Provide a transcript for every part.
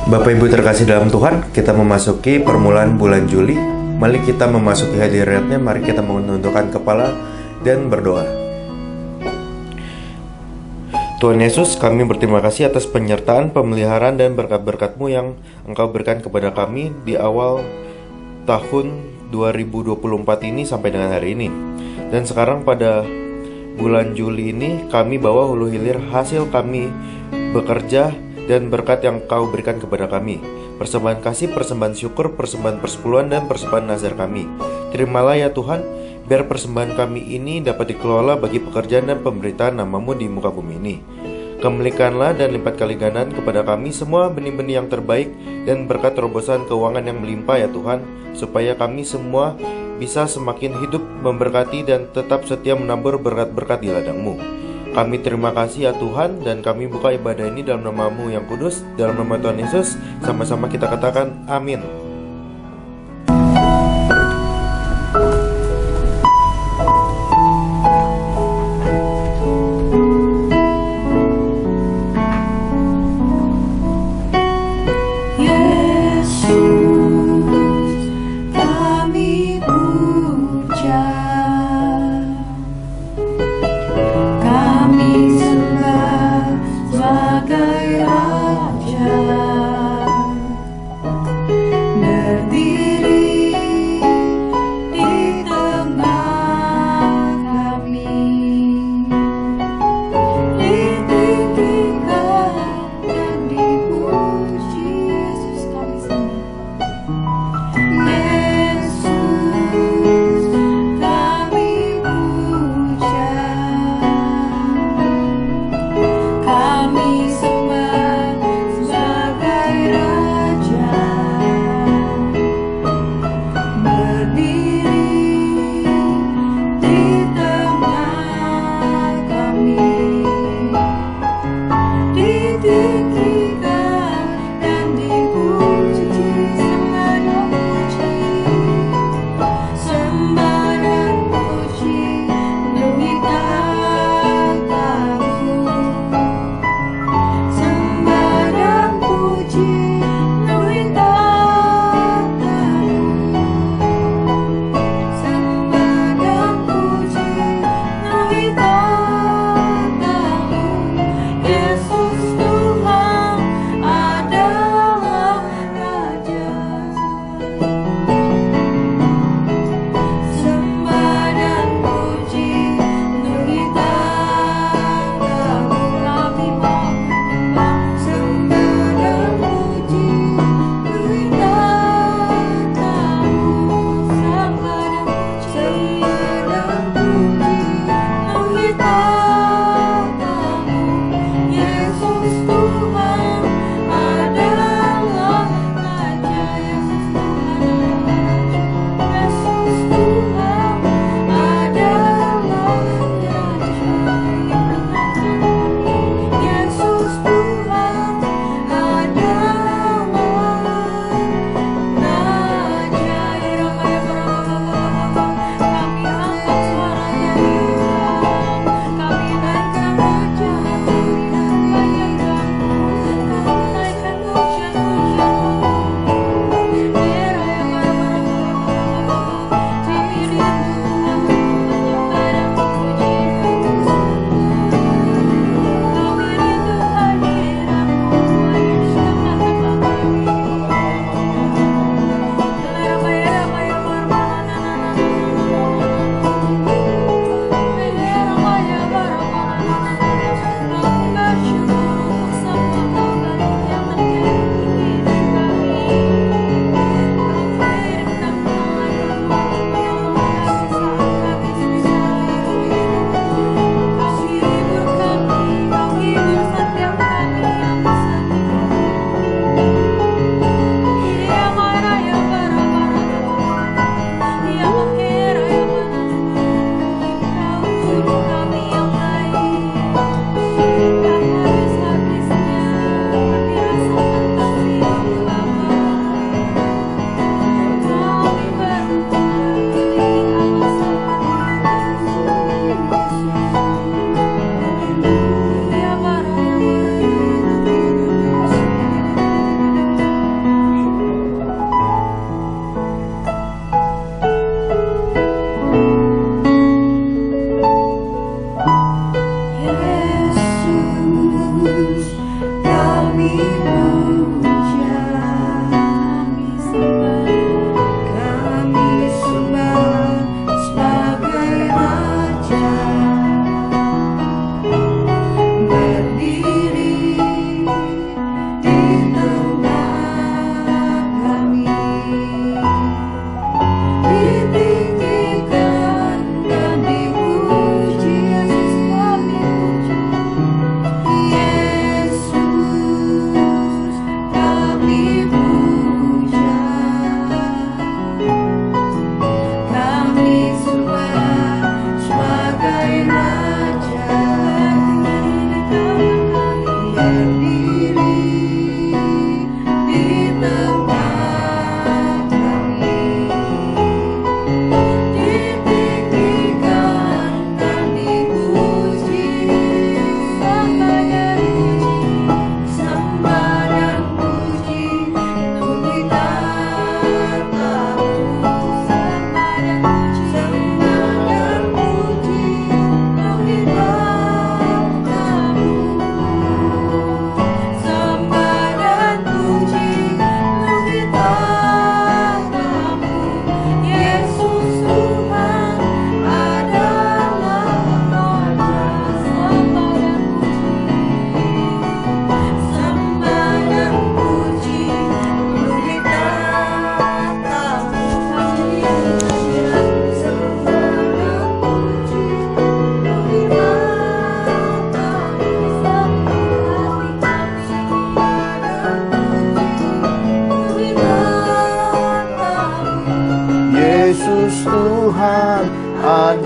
Bapak Ibu terkasih dalam Tuhan, kita memasuki permulaan bulan Juli. Mari kita memasuki hadiratnya, mari kita menundukkan kepala dan berdoa. Tuhan Yesus, kami berterima kasih atas penyertaan, pemeliharaan, dan berkat-berkat-Mu yang Engkau berikan kepada kami di awal tahun 2024 ini sampai dengan hari ini. Dan sekarang pada bulan Juli ini, kami bawa hulu hilir hasil kami bekerja dan berkat yang Kau berikan kepada kami. Persembahan kasih, persembahan syukur, persembahan persepuluhan, dan persembahan nazar kami. Terimalah ya Tuhan, biar persembahan kami ini dapat dikelola bagi pekerjaan dan pemberitaan nama-Mu di muka bumi ini. Kembalikanlah dan lipat kali gandaan kepada kami semua benih-benih yang terbaik dan berkat terobosan keuangan yang melimpah ya Tuhan, supaya kami semua bisa semakin hidup memberkati dan tetap setia menabur berkat-berkat di ladang-Mu. Kami terima kasih ya Tuhan, dan kami buka ibadah ini dalam nama-Mu yang kudus, dalam nama Tuhan Yesus. Sama-sama kita katakan amin.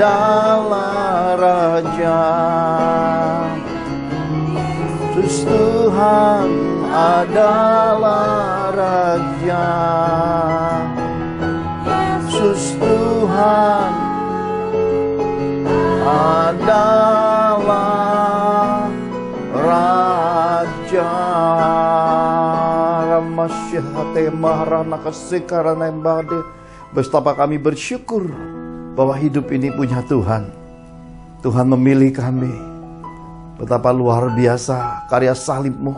adalah Raja. Yesus Tuhan adalah Raja. Yesus Tuhan adalah Raja. Ramasyahate maharana kesekarana embade. Betapa kami bersyukur bahwa hidup ini punya Tuhan. Tuhan memilih kami. Betapa luar biasa karya salib-Mu,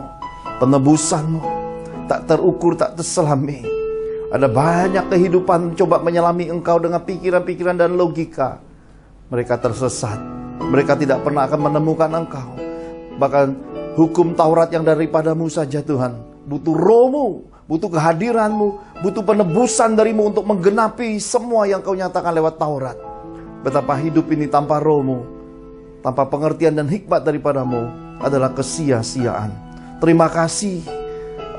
penebusan-Mu, tak terukur, tak terselami. Ada banyak kehidupan coba menyelami Engkau dengan pikiran-pikiran dan logika. Mereka tersesat. Mereka tidak pernah akan menemukan Engkau. Bahkan hukum Taurat yang daripadamu saja Tuhan. Butuh Roh-Mu, butuh kehadiran-Mu, butuh penebusan dari-Mu untuk menggenapi semua yang Kau nyatakan lewat Taurat. Betapa hidup ini tanpa Roh-Mu, tanpa pengertian dan hikmat daripadamu adalah kesia-siaan. Terima kasih,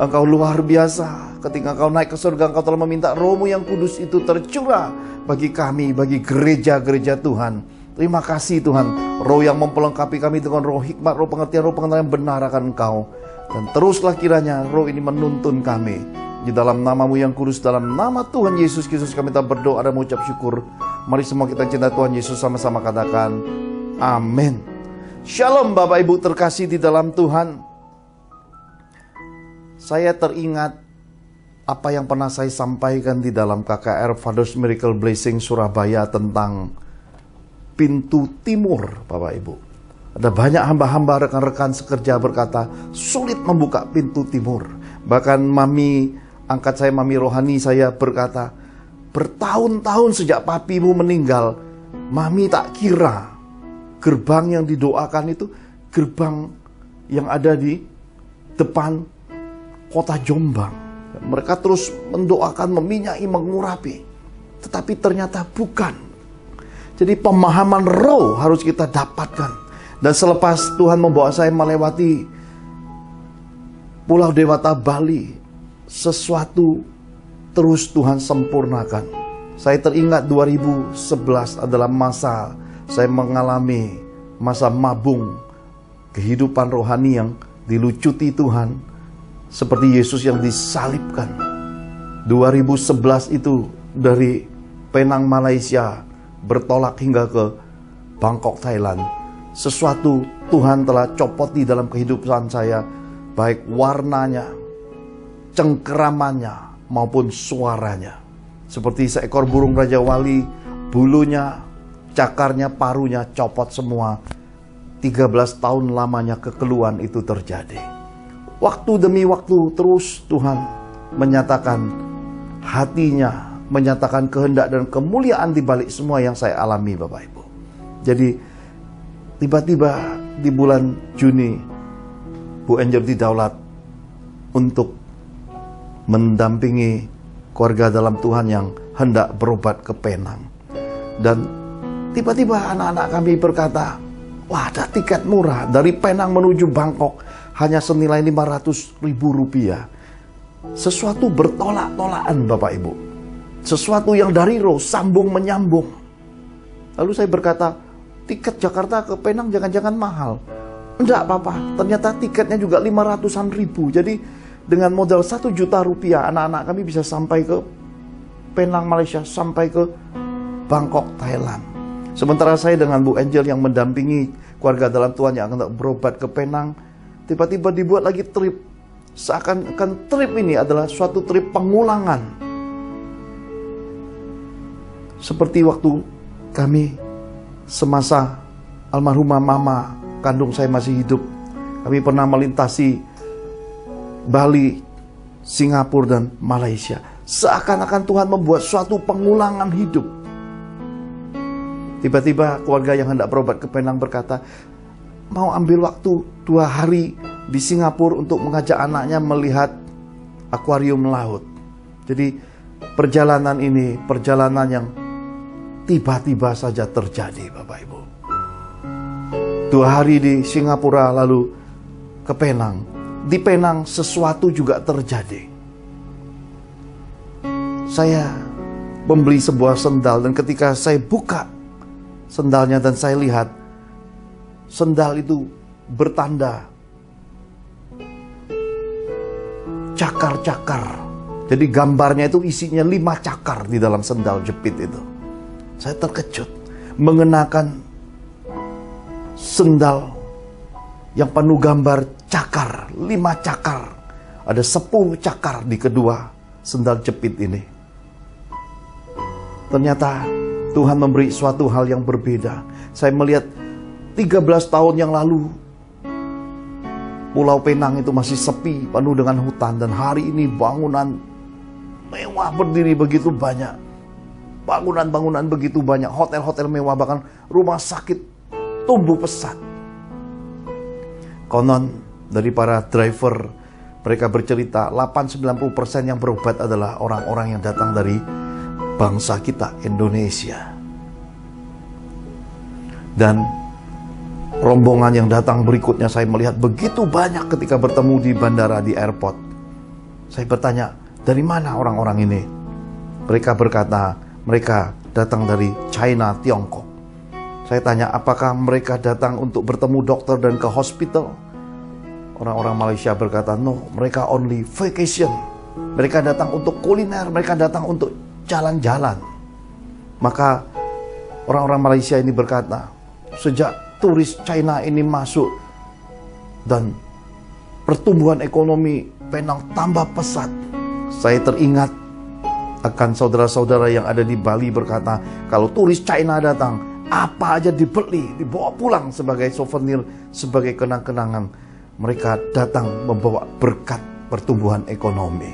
Engkau luar biasa. Ketika Engkau naik ke surga, Engkau telah meminta Roh-Mu yang kudus itu tercurah bagi kami, bagi gereja-gereja Tuhan. Terima kasih Tuhan, Roh yang mempelengkapi kami dengan roh hikmat, roh pengertian, roh pengetahuan yang benar akan Engkau. Dan teruslah kiranya Roh ini menuntun kami. Di dalam nama-Mu yang kudus, dalam nama Tuhan Yesus Kristus kami tak berdoa dan mengucap syukur. Mari semua kita cinta Tuhan Yesus sama-sama katakan amin. Shalom Bapak Ibu terkasih di dalam Tuhan. Saya teringat apa yang pernah saya sampaikan di dalam KKR Father's Miracle Blessing Surabaya tentang pintu timur, Bapak Ibu. Ada banyak hamba-hamba, rekan-rekan sekerja berkata sulit membuka pintu timur. Bahkan mami angkat saya, mami rohani saya berkata, bertahun-tahun sejak papimu meninggal, mami tak kira gerbang yang didoakan itu gerbang yang ada di depan kota Jombang. Mereka terus mendoakan, meminyai, mengurapi. Tetapi ternyata bukan. Jadi pemahaman roh harus kita dapatkan. Dan selepas Tuhan membawa saya melewati Pulau Dewata Bali, sesuatu terus Tuhan sempurnakan. Saya teringat 2011 adalah masa saya mengalami masa mabung, kehidupan rohani yang dilucuti Tuhan, seperti Yesus yang disalibkan. 2011 itu dari Penang, Malaysia, bertolak hingga ke Bangkok, Thailand. Sesuatu Tuhan telah copot di dalam kehidupan saya, baik warnanya, cengkeramannya, maupun suaranya. Seperti seekor burung Raja Wali, bulunya, cakarnya, parunya copot semua. 13 tahun lamanya kekeluhan itu terjadi. Waktu demi waktu terus Tuhan menyatakan hatinya, menyatakan kehendak dan kemuliaan di balik semua yang saya alami, Bapak Ibu. Jadi tiba-tiba di bulan Juni, Bu Angel didaulat untuk mendampingi keluarga dalam Tuhan yang hendak berobat ke Penang. Dan tiba-tiba anak-anak kami berkata, wah, ada tiket murah dari Penang menuju Bangkok, hanya senilai 500.000 rupiah. Sesuatu bertolak-tolakan, Bapak Ibu. Sesuatu yang dari roh, sambung menyambung. Lalu saya berkata, tiket Jakarta ke Penang jangan-jangan mahal. Enggak apa-apa, ternyata tiketnya juga 500-an ribu. Jadi dengan modal 1 juta rupiah, anak-anak kami bisa sampai ke Penang, Malaysia, sampai ke Bangkok, Thailand. Sementara saya dengan Bu Angel yang mendampingi keluarga dalam Tuhan yang akan berobat ke Penang, tiba-tiba dibuat lagi trip. Seakan-akan trip ini adalah suatu trip pengulangan. Seperti waktu kami semasa almarhumah mama kandung saya masih hidup, kami pernah melintasi Bali, Singapura, dan Malaysia. Seakan-akan Tuhan membuat suatu pengulangan hidup. Tiba-tiba keluarga yang hendak berobat ke Penang berkata, mau ambil waktu 2 hari di Singapura untuk mengajak anaknya melihat akuarium laut. Jadi perjalanan ini perjalanan yang tiba-tiba saja terjadi, Bapak Ibu. 2 hari di Singapura lalu ke Penang. Di Penang sesuatu juga terjadi. Saya membeli sebuah sendal dan ketika saya buka sendalnya dan saya lihat sendal itu bertanda cakar-cakar. Jadi gambarnya itu isinya 5 cakar di dalam sendal jepit itu. Saya terkejut mengenakan sendal yang penuh gambar cakar, 5 cakar. Ada 10 cakar di kedua sendal jepit ini. Ternyata Tuhan memberi suatu hal yang berbeda. Saya melihat 13 tahun yang lalu Pulau Penang itu masih sepi, penuh dengan hutan. Dan hari ini bangunan mewah berdiri begitu banyak. Bangunan-bangunan begitu banyak. Hotel-hotel mewah, bahkan rumah sakit tumbuh pesat. Konon dari para driver, mereka bercerita 80-90% yang berobat adalah orang-orang yang datang dari bangsa kita, Indonesia. Dan rombongan yang datang berikutnya saya melihat begitu banyak ketika bertemu di bandara, di airport. Saya bertanya, dari mana orang-orang ini? Mereka berkata, mereka datang dari China, Tiongkok. Saya tanya, apakah mereka datang untuk bertemu dokter dan ke hospital? Orang-orang Malaysia berkata, no, mereka only vacation. Mereka datang untuk kuliner, mereka datang untuk jalan-jalan. Maka orang-orang Malaysia ini berkata, sejak turis China ini masuk dan pertumbuhan ekonomi Penang tambah pesat, saya teringat akan saudara-saudara yang ada di Bali berkata, kalau turis China datang, apa aja dibeli, dibawa pulang sebagai souvenir, sebagai kenang-kenangan. Mereka datang membawa berkat pertumbuhan ekonomi.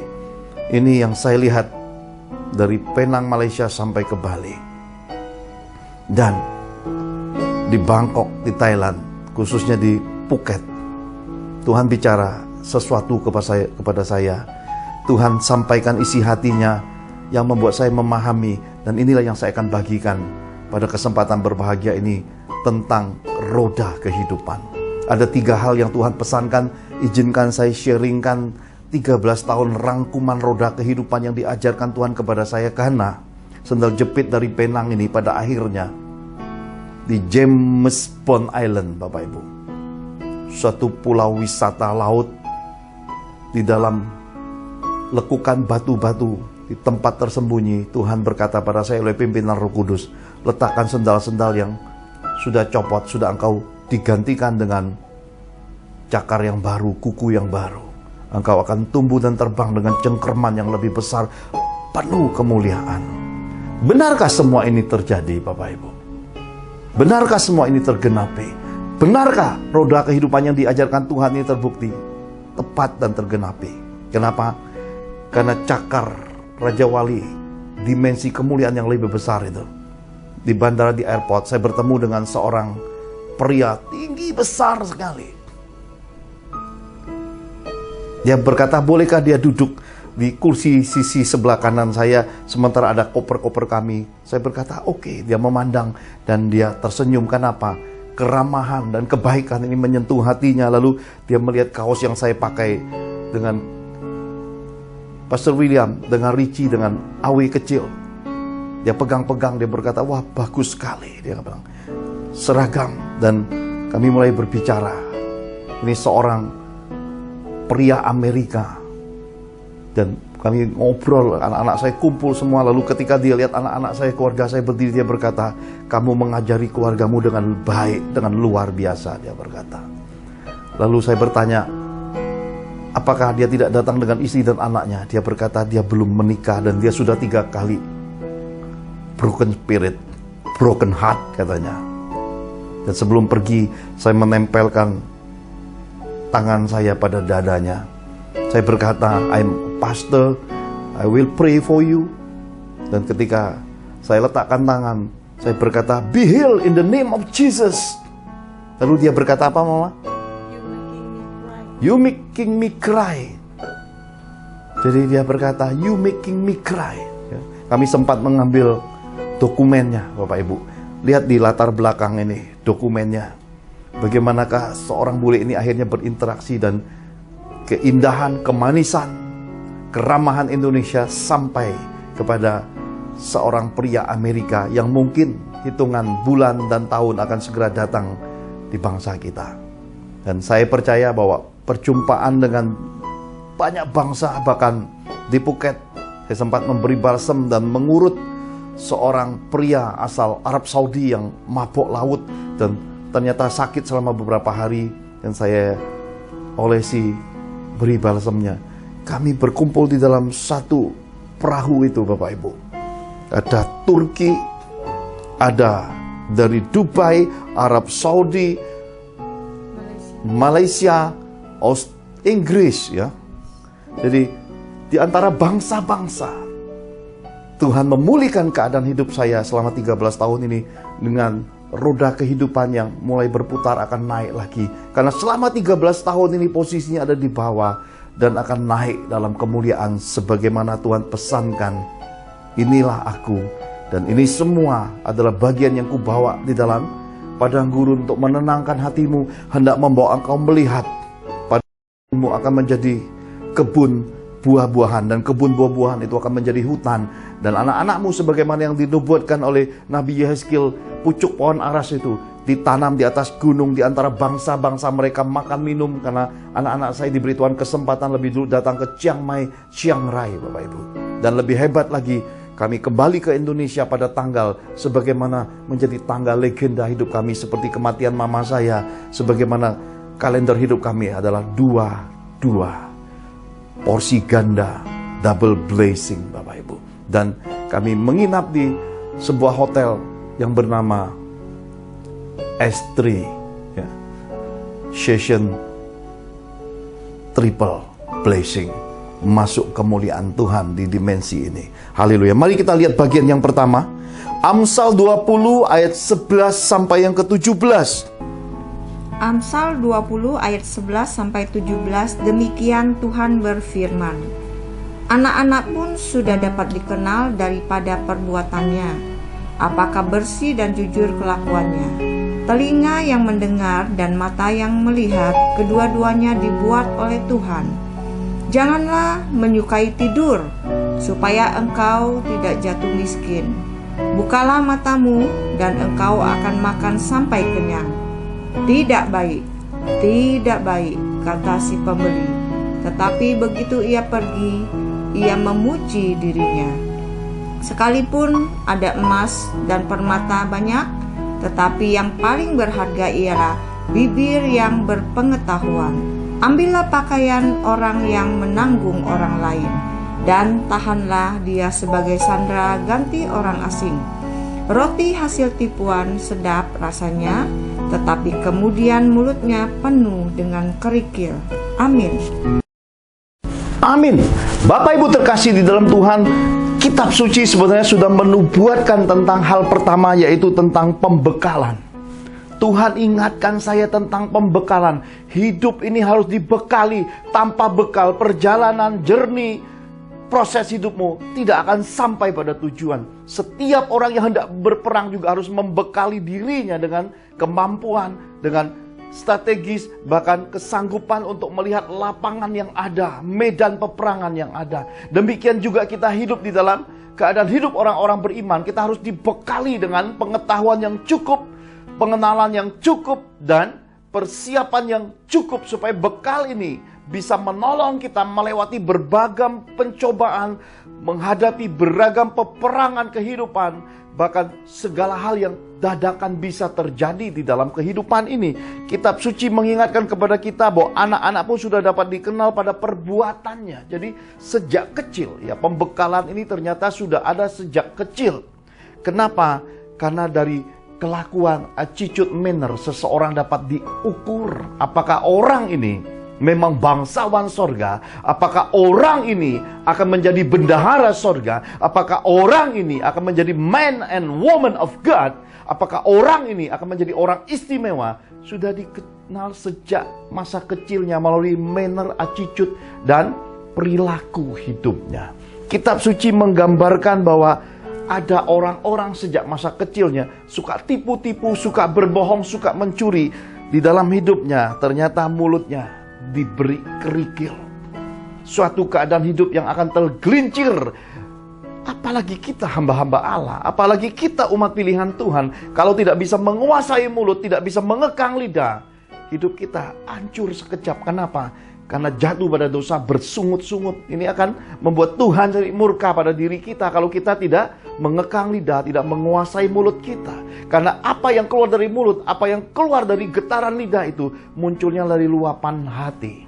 Ini yang saya lihat dari Penang, Malaysia sampai ke Bali. Dan di Bangkok, di Thailand, khususnya di Phuket, Tuhan bicara sesuatu kepada saya. Tuhan sampaikan isi hatinya yang membuat saya memahami, dan inilah yang saya akan bagikan pada kesempatan berbahagia ini tentang roda kehidupan. Ada 3 hal yang Tuhan pesankan, izinkan saya sharingkan 13 tahun rangkuman roda kehidupan yang diajarkan Tuhan kepada saya, karena sendal jepit dari Penang ini pada akhirnya di James Bond Island, Bapak Ibu, suatu pulau wisata laut di dalam lekukan batu-batu, di tempat tersembunyi. Tuhan berkata pada saya oleh pimpinan Roh Kudus, letakkan sendal-sendal yang sudah copot, sudah engkau digantikan dengan cakar yang baru, kuku yang baru. Engkau akan tumbuh dan terbang dengan cengkerman yang lebih besar, penuh kemuliaan. Benarkah semua ini terjadi, Bapak Ibu? Benarkah semua ini tergenapi? Benarkah roda kehidupan yang diajarkan Tuhan ini terbukti tepat dan tergenapi? Kenapa? Karena cakar Raja Wali, dimensi kemuliaan yang lebih besar itu. Di bandara, di airport, saya bertemu dengan seorang pria tinggi besar sekali. Dia berkata, bolehkah dia duduk di kursi sisi sebelah kanan saya, sementara ada koper-koper kami. Saya berkata, oke. Dia memandang dan dia tersenyum. Kenapa? Keramahan dan kebaikan ini menyentuh hatinya. Lalu dia melihat kaos yang saya pakai dengan Pastor William, dengan Richie, dengan Awi kecil. Dia pegang-pegang, dia berkata, wah bagus sekali. Dia bilang, seragam. Dan kami mulai berbicara. Ini seorang pria Amerika. Dan kami ngobrol, anak-anak saya kumpul semua. Lalu ketika dia lihat anak-anak saya, keluarga saya berdiri, dia berkata, kamu mengajari keluargamu dengan baik, dengan luar biasa, dia berkata. Lalu saya bertanya, apakah dia tidak datang dengan istri dan anaknya? Dia berkata, dia belum menikah dan dia sudah 3 kali broken spirit, broken heart katanya. Dan sebelum pergi, saya menempelkan tangan saya pada dadanya. Saya berkata, I'm pastor, I will pray for you. Dan ketika saya letakkan tangan, saya berkata, be healed in the name of Jesus. Lalu dia berkata apa, Mama? You making me cry. Jadi dia berkata, you making me cry. Kami sempat mengambil dokumennya, Bapak Ibu. Lihat di latar belakang ini, dokumennya. Bagaimanakah seorang bule ini akhirnya berinteraksi, dan keindahan, kemanisan, keramahan Indonesia sampai kepada seorang pria Amerika yang mungkin hitungan bulan dan tahun akan segera datang di bangsa kita. Dan saya percaya bahwa perjumpaan dengan banyak bangsa, bahkan di Phuket, saya sempat memberi balsam dan mengurut seorang pria asal Arab Saudi yang mabuk laut dan ternyata sakit selama beberapa hari, dan saya olesi beri balsamnya. Kami berkumpul di dalam satu perahu itu, Bapak Ibu. Ada Turki, ada dari Dubai, Arab Saudi, Malaysia, Inggris, ya. Jadi di antara bangsa-bangsa, Tuhan memulihkan keadaan hidup saya selama 13 tahun ini dengan roda kehidupan yang mulai berputar akan naik lagi. Karena selama 13 tahun ini posisinya ada di bawah dan akan naik dalam kemuliaan sebagaimana Tuhan pesankan. Inilah aku, dan ini semua adalah bagian yang kubawa di dalam padang gurun untuk menenangkan hatimu, hendak membawa engkau melihat padamu akan menjadi kebun buah-buahan, dan kebun buah-buahan itu akan menjadi hutan, dan anak-anakmu sebagaimana yang dinubuatkan oleh Nabi Yehezkiel, pucuk pohon aras itu ditanam di atas gunung di antara bangsa-bangsa, mereka makan minum, karena anak-anak saya diberi Tuhan kesempatan lebih dulu datang ke Chiang Mai, Chiang Rai, Bapak Ibu. Dan lebih hebat lagi, kami kembali ke Indonesia pada tanggal sebagaimana menjadi tanggal legenda hidup kami, seperti kematian mama saya, sebagaimana kalender hidup kami adalah 22 porsi ganda, double blessing, Bapak Ibu. Dan kami menginap di sebuah hotel yang bernama S3, ya. Session Triple Blessing. Masuk kemuliaan Tuhan di dimensi ini. Haleluya. Mari kita lihat bagian yang pertama. Amsal 20 ayat 11 sampai yang ke-17. Amsal 20 ayat 11 sampai 17. Demikian Tuhan berfirman. Anak-anak pun sudah dapat dikenal daripada perbuatannya, apakah bersih dan jujur kelakuannya. Telinga yang mendengar dan mata yang melihat, kedua-duanya dibuat oleh Tuhan. Janganlah menyukai tidur, supaya engkau tidak jatuh miskin. Bukalah matamu, dan engkau akan makan sampai kenyang. Tidak baik, kata si pembeli. Tetapi begitu ia pergi, ia memuji dirinya. Sekalipun ada emas dan permata banyak, tetapi yang paling berharga ialah bibir yang berpengetahuan. Ambillah pakaian orang yang menanggung orang lain, dan tahanlah dia sebagai sandera ganti orang asing. Roti hasil tipuan sedap rasanya, tetapi kemudian mulutnya penuh dengan kerikil. Amin. Amin. Bapak Ibu terkasih di dalam Tuhan, kitab suci sebenarnya sudah menubuatkan tentang hal pertama, yaitu tentang pembekalan. Tuhan ingatkan saya tentang pembekalan. Hidup ini harus dibekali. Tanpa bekal, perjalanan jernih proses hidupmu tidak akan sampai pada tujuan. Setiap orang yang hendak berperang juga harus membekali dirinya dengan kemampuan, dengan strategis, bahkan kesanggupan untuk melihat lapangan yang ada, medan peperangan yang ada. Demikian juga kita hidup di dalam keadaan hidup orang-orang beriman. Kita harus dibekali dengan pengetahuan yang cukup, pengenalan yang cukup, dan persiapan yang cukup, supaya bekal ini bisa menolong kita melewati berbagai pencobaan, menghadapi beragam peperangan kehidupan, bahkan segala hal yang dadakan bisa terjadi di dalam kehidupan ini. Kitab suci mengingatkan kepada kita bahwa anak-anak pun sudah dapat dikenal pada perbuatannya. Jadi sejak kecil, ya, pembekalan ini ternyata sudah ada sejak kecil. Kenapa? Karena dari kelakuan, attitude, manner seseorang dapat diukur. Apakah orang ini memang bangsawan sorga? Apakah orang ini akan menjadi bendahara sorga? Apakah orang ini akan menjadi man and woman of God? Apakah orang ini akan menjadi orang istimewa? Sudah dikenal sejak masa kecilnya melalui manner, attitude, dan perilaku hidupnya. Kitab suci menggambarkan bahwa ada orang-orang sejak masa kecilnya suka tipu-tipu, suka berbohong, suka mencuri. Di dalam hidupnya ternyata mulutnya diberi kerikil. Suatu keadaan hidup yang akan tergelincir Apalagi kita hamba-hamba Allah, apalagi kita umat pilihan Tuhan, kalau tidak bisa menguasai mulut, tidak bisa mengekang lidah, hidup kita hancur sekejap. Kenapa? Karena jatuh pada dosa bersungut-sungut. Ini akan membuat Tuhan jadi murka pada diri kita kalau kita tidak mengekang lidah, tidak menguasai mulut kita. Karena apa yang keluar dari mulut, apa yang keluar dari getaran lidah itu munculnya dari luapan hati.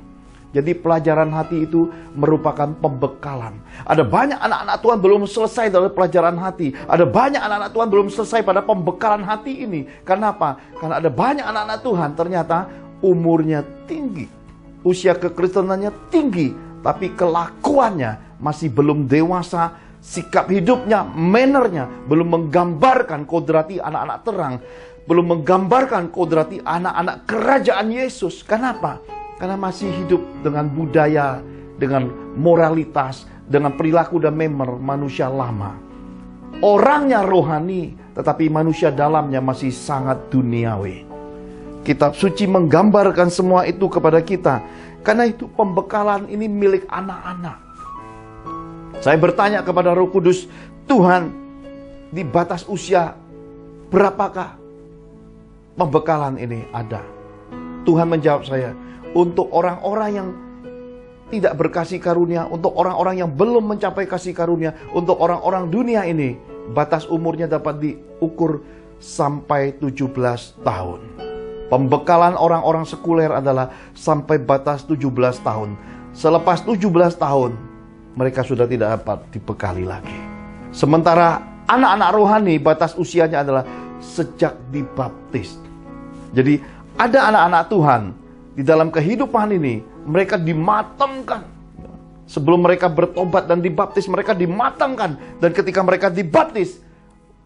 Jadi pelajaran hati itu merupakan pembekalan. Ada banyak anak-anak Tuhan belum selesai dari pelajaran hati. Ada banyak anak-anak Tuhan belum selesai pada pembekalan hati ini. Kenapa? Karena ada banyak anak-anak Tuhan ternyata umurnya tinggi. Usia kekristenannya tinggi. Tapi kelakuannya masih belum dewasa. Sikap hidupnya, mannernya belum menggambarkan kodrati anak-anak terang. Belum menggambarkan kodrati anak-anak kerajaan Yesus. Kenapa? Karena masih hidup dengan budaya, dengan moralitas, dengan perilaku dan manner manusia lama. Orangnya rohani, tetapi manusia dalamnya masih sangat duniawi. Kitab suci menggambarkan semua itu kepada kita. Karena itu pembekalan ini milik anak-anak. Saya bertanya kepada Roh Kudus, Tuhan, di batas usia berapakah pembekalan ini ada? Tuhan menjawab saya, untuk orang-orang yang tidak berkasih karunia, untuk orang-orang yang belum mencapai kasih karunia, untuk orang-orang dunia ini, batas umurnya dapat diukur sampai 17 tahun. Pembekalan orang-orang sekuler adalah sampai batas 17 tahun. Selepas 17 tahun, mereka sudah tidak dapat dibekali lagi. Sementara anak-anak rohani, batas usianya adalah sejak dibaptis. Jadi ada anak-anak Tuhan di dalam kehidupan ini, mereka dimatangkan. Sebelum mereka bertobat dan dibaptis, mereka dimatangkan. Dan ketika mereka dibaptis,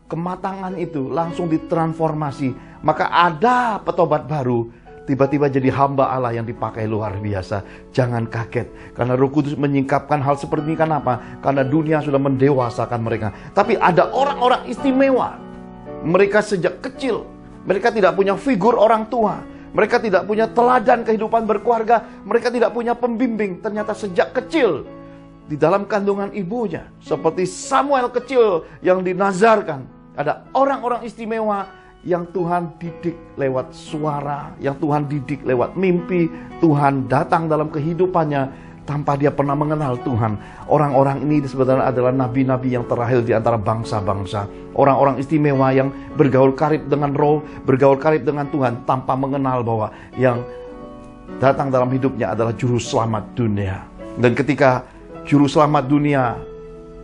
kematangan itu langsung ditransformasi. Maka ada petobat baru, tiba-tiba jadi hamba Allah yang dipakai luar biasa. Jangan kaget, karena Roh Kudus menyingkapkan hal seperti ini. Kenapa? Karena dunia sudah mendewasakan mereka. Tapi ada orang-orang istimewa. Mereka sejak kecil, mereka tidak punya figur orang tua. Mereka tidak punya teladan kehidupan berkeluarga. Mereka tidak punya pembimbing. Ternyata sejak kecil di dalam kandungan ibunya, seperti Samuel kecil yang dinazarkan, ada orang-orang istimewa yang Tuhan didik lewat suara, yang Tuhan didik lewat mimpi. Tuhan datang dalam kehidupannya tanpa dia pernah mengenal Tuhan. Orang-orang ini sebenarnya adalah nabi-nabi yang terakhir di antara bangsa-bangsa. Orang-orang istimewa yang bergaul karib dengan Roh, bergaul karib dengan Tuhan tanpa mengenal bahwa yang datang dalam hidupnya adalah juru selamat dunia. Dan ketika juru selamat dunia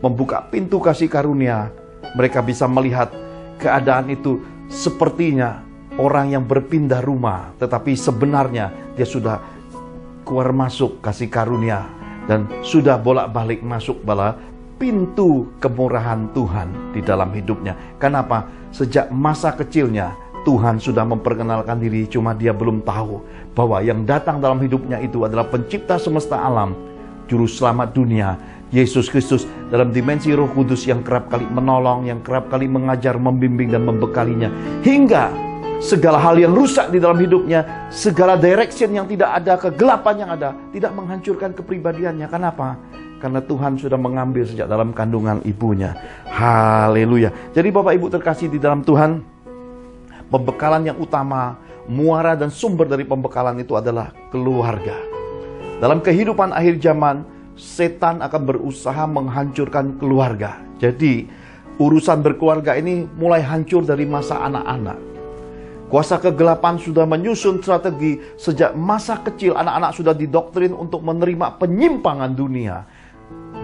membuka pintu kasih karunia, mereka bisa melihat keadaan itu sepertinya orang yang berpindah rumah, tetapi sebenarnya dia sudah keluar masuk kasih karunia dan sudah bolak-balik masuk pada pintu kemurahan Tuhan di dalam hidupnya. Kenapa? Sejak masa kecilnya Tuhan sudah memperkenalkan diri, cuma dia belum tahu bahwa yang datang dalam hidupnya itu adalah pencipta semesta alam, juru selamat dunia, Yesus Kristus, dalam dimensi Roh Kudus yang kerap kali menolong, yang kerap kali mengajar, membimbing dan membekalinya, hingga segala hal yang rusak di dalam hidupnya, segala direction yang tidak ada, kegelapan yang ada, tidak menghancurkan kepribadiannya. Kenapa? Karena Tuhan sudah mengambil sejak dalam kandungan ibunya. Haleluya. Jadi Bapak Ibu terkasih di dalam Tuhan, pembekalan yang utama, muara dan sumber dari pembekalan itu adalah keluarga. Dalam kehidupan akhir zaman, setan akan berusaha menghancurkan keluarga. Jadi urusan berkeluarga ini mulai hancur dari masa anak-anak. Kuasa kegelapan sudah menyusun strategi sejak masa kecil. Anak-anak sudah didoktrin untuk menerima penyimpangan dunia.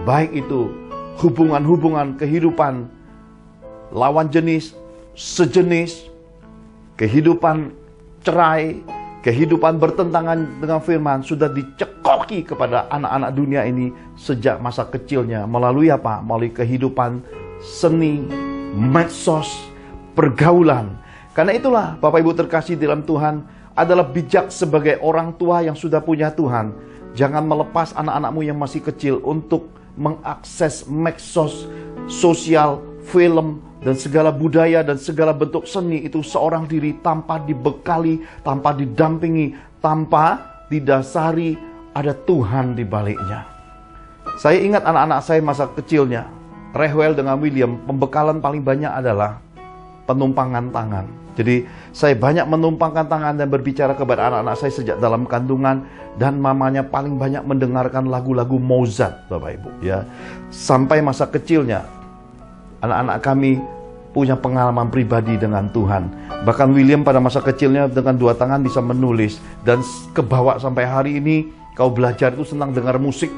Baik itu hubungan-hubungan kehidupan lawan jenis, sejenis, kehidupan cerai, kehidupan bertentangan dengan firman sudah dicekoki kepada anak-anak dunia ini sejak masa kecilnya. Melalui apa? Melalui kehidupan seni, medsos, pergaulan. Karena itulah Bapak Ibu terkasih dalam Tuhan, adalah bijak sebagai orang tua yang sudah punya Tuhan. Jangan melepas anak-anakmu yang masih kecil untuk mengakses medsos, sosial, film, dan segala budaya dan segala bentuk seni itu seorang diri tanpa dibekali, tanpa didampingi, tanpa didasari ada Tuhan di baliknya. Saya ingat anak-anak saya masa kecilnya, Reuel dengan William, pembekalan paling banyak adalah penumpangan tangan. Jadi saya banyak menumpangkan tangan dan berbicara kepada anak-anak saya sejak dalam kandungan, dan mamanya paling banyak mendengarkan lagu-lagu Mozart, Bapak Ibu, ya. Sampai masa kecilnya anak-anak kami punya pengalaman pribadi dengan Tuhan. Bahkan William pada masa kecilnya dengan 2 tangan bisa menulis, dan kebawa sampai hari ini. Kau belajar itu senang dengar musik,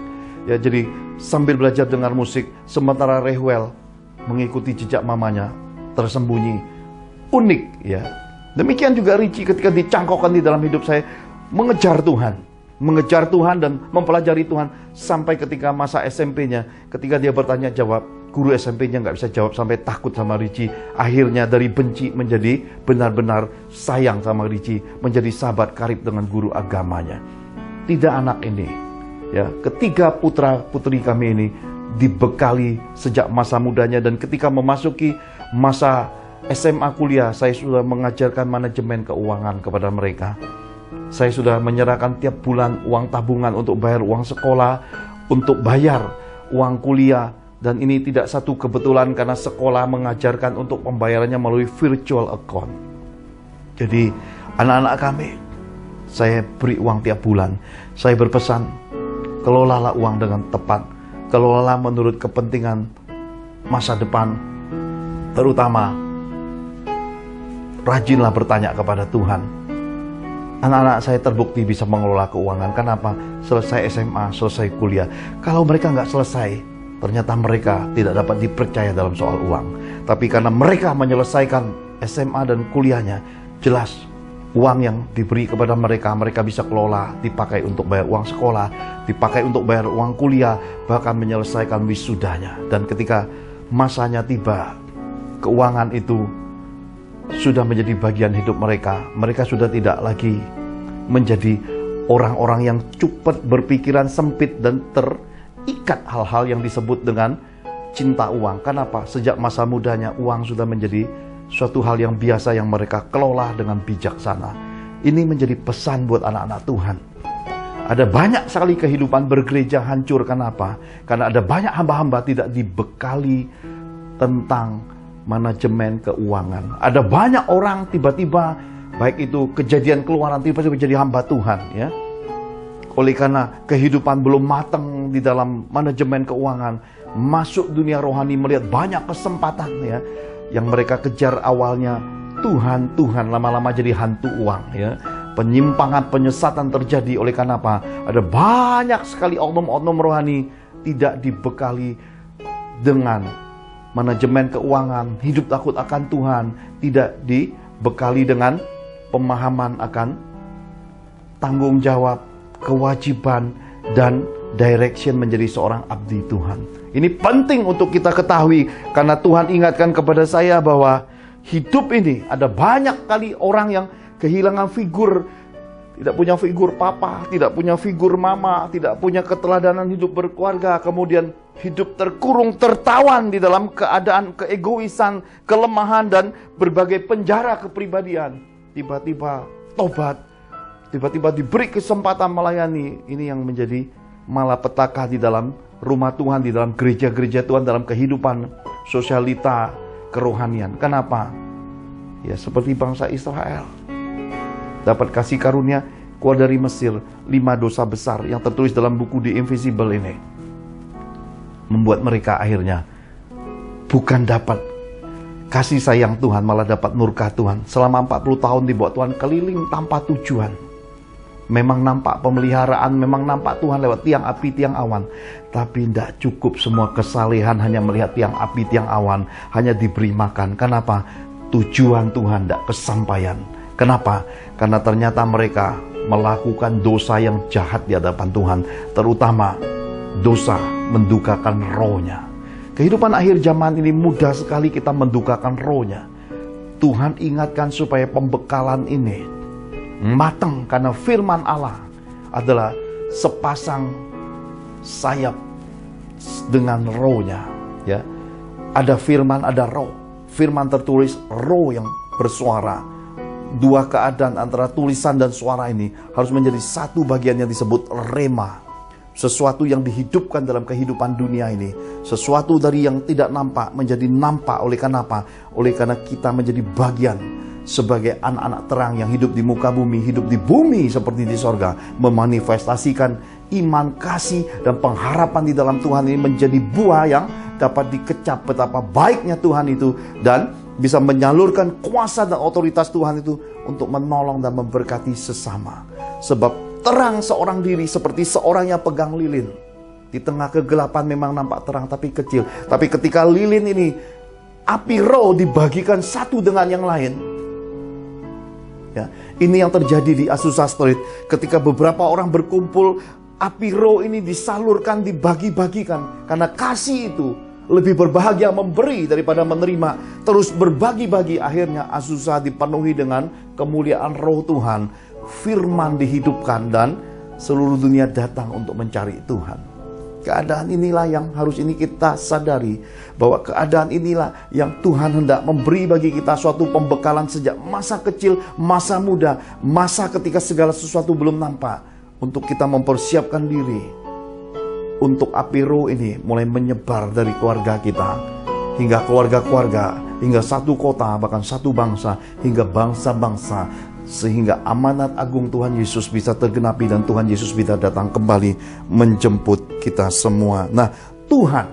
ya, jadi sambil belajar dengar musik, sementara Reuel mengikuti jejak mamanya tersembunyi, unik, ya. Demikian juga Richie ketika dicangkokkan di dalam hidup saya, mengejar Tuhan dan mempelajari Tuhan sampai ketika masa SMP-nya, ketika dia bertanya jawab, guru SMP-nya nggak bisa jawab sampai takut sama Richie. Akhirnya dari benci menjadi benar-benar sayang sama Richie, menjadi sahabat karib dengan guru agamanya. Tidak anak ini, ya, ketiga putra putri kami ini dibekali sejak masa mudanya, dan ketika memasuki masa SMA kuliah, saya sudah mengajarkan manajemen keuangan kepada mereka. Saya sudah menyerahkan tiap bulan uang tabungan untuk bayar uang sekolah, untuk bayar uang kuliah. Dan ini tidak satu kebetulan karena sekolah mengajarkan untuk pembayarannya melalui virtual account. Jadi anak-anak kami, saya beri uang tiap bulan. Saya berpesan, kelolalah uang dengan tepat. Kelolalah menurut kepentingan masa depan. Terutama, rajinlah bertanya kepada Tuhan. Anak-anak saya terbukti bisa mengelola keuangan. Kenapa? Selesai SMA, selesai kuliah. Kalau mereka nggak selesai, ternyata mereka tidak dapat dipercaya dalam soal uang. Tapi karena mereka menyelesaikan SMA dan kuliahnya, jelas uang yang diberi kepada mereka, mereka bisa kelola, dipakai untuk bayar uang sekolah, dipakai untuk bayar uang kuliah, bahkan menyelesaikan wisudanya. Dan ketika masanya tiba, keuangan itu sudah menjadi bagian hidup mereka. Mereka sudah tidak lagi menjadi orang-orang yang cepat berpikiran sempit dan terikat hal-hal yang disebut dengan cinta uang. Kenapa? Sejak masa mudanya uang sudah menjadi suatu hal yang biasa yang mereka kelola dengan bijaksana. Ini menjadi pesan buat anak-anak Tuhan. Ada banyak sekali kehidupan bergereja hancur. Kenapa? Karena ada banyak hamba-hamba tidak dibekali tentang manajemen keuangan. Ada banyak orang tiba-tiba, baik itu kejadian keluaran, tiba-tiba jadi hamba Tuhan, ya. Oleh karena kehidupan belum matang di dalam manajemen keuangan, masuk dunia rohani melihat banyak kesempatan, ya, yang mereka kejar awalnya Tuhan, lama-lama jadi hantu uang, ya. Penyimpangan, penyesatan terjadi. Oleh karena apa? Ada banyak sekali oknum-oknum rohani tidak dibekali dengan manajemen keuangan, hidup takut akan Tuhan, tidak dibekali dengan pemahaman akan tanggung jawab, kewajiban, dan direction menjadi seorang abdi Tuhan. Ini penting untuk kita ketahui, karena Tuhan ingatkan kepada saya bahwa hidup ini ada banyak kali orang yang kehilangan figur, tidak punya figur papa, tidak punya figur mama, tidak punya keteladanan hidup berkeluarga, kemudian hidup terkurung, tertawan di dalam keadaan keegoisan, kelemahan, dan berbagai penjara kepribadian. Tiba-tiba tobat, tiba-tiba diberi kesempatan melayani. Ini yang menjadi malapetaka di dalam rumah Tuhan, di dalam gereja-gereja Tuhan, dalam kehidupan sosialita kerohanian. Kenapa? Ya seperti bangsa Israel. Dapat kasih karunia keluar dari Mesir, 5 dosa besar yang tertulis dalam buku The Invisible ini membuat mereka akhirnya bukan dapat kasih sayang Tuhan, malah dapat murka Tuhan. Selama 40 tahun dibawa Tuhan keliling tanpa tujuan. Memang nampak pemeliharaan, memang nampak Tuhan lewat tiang api, tiang awan. Tapi tidak cukup semua kesalehan hanya melihat tiang api, tiang awan, hanya diberi makan. Kenapa? Tujuan Tuhan tidak kesampaian. Kenapa? Karena ternyata mereka melakukan dosa yang jahat di hadapan Tuhan. Terutama dosa mendukakan rohnya. Kehidupan akhir zaman ini mudah sekali kita mendukakan rohnya. Tuhan ingatkan supaya pembekalan ini matang, karena firman Allah adalah sepasang sayap dengan rohnya, ya. Ada firman, ada roh. Firman tertulis, roh yang bersuara. Dua keadaan antara tulisan dan suara ini harus menjadi satu bagian yang disebut rema. Sesuatu yang dihidupkan dalam kehidupan dunia ini. Sesuatu dari yang tidak nampak menjadi nampak. Oleh karena apa? Oleh karena kita menjadi bagian sebagai anak-anak terang yang hidup di muka bumi, hidup di bumi seperti di sorga. Memanifestasikan iman, kasih, dan pengharapan di dalam Tuhan ini menjadi buah yang dapat dikecap betapa baiknya Tuhan itu. Dan bisa menyalurkan kuasa dan otoritas Tuhan itu untuk menolong dan memberkati sesama. Sebab terang seorang diri seperti seorang yang pegang lilin. Di tengah kegelapan memang nampak terang tapi kecil. Tapi ketika lilin ini, api roh dibagikan satu dengan yang lain. Ya, ini yang terjadi di Azusa Street. Ketika beberapa orang berkumpul, api roh ini disalurkan, dibagi-bagikan. Karena kasih itu lebih berbahagia memberi daripada menerima. Terus berbagi-bagi, akhirnya Azusa dipenuhi dengan kemuliaan roh Tuhan. Firman dihidupkan dan seluruh dunia datang untuk mencari Tuhan. Keadaan inilah yang harus ini kita sadari, bahwa keadaan inilah yang Tuhan hendak memberi bagi kita suatu pembekalan sejak masa kecil, masa muda, masa ketika segala sesuatu belum nampak, untuk kita mempersiapkan diri untuk api roh ini mulai menyebar dari keluarga kita hingga keluarga-keluarga, hingga satu kota, bahkan satu bangsa, hingga bangsa-bangsa, sehingga amanat agung Tuhan Yesus bisa tergenapi dan Tuhan Yesus bisa datang kembali menjemput kita semua. Nah, Tuhan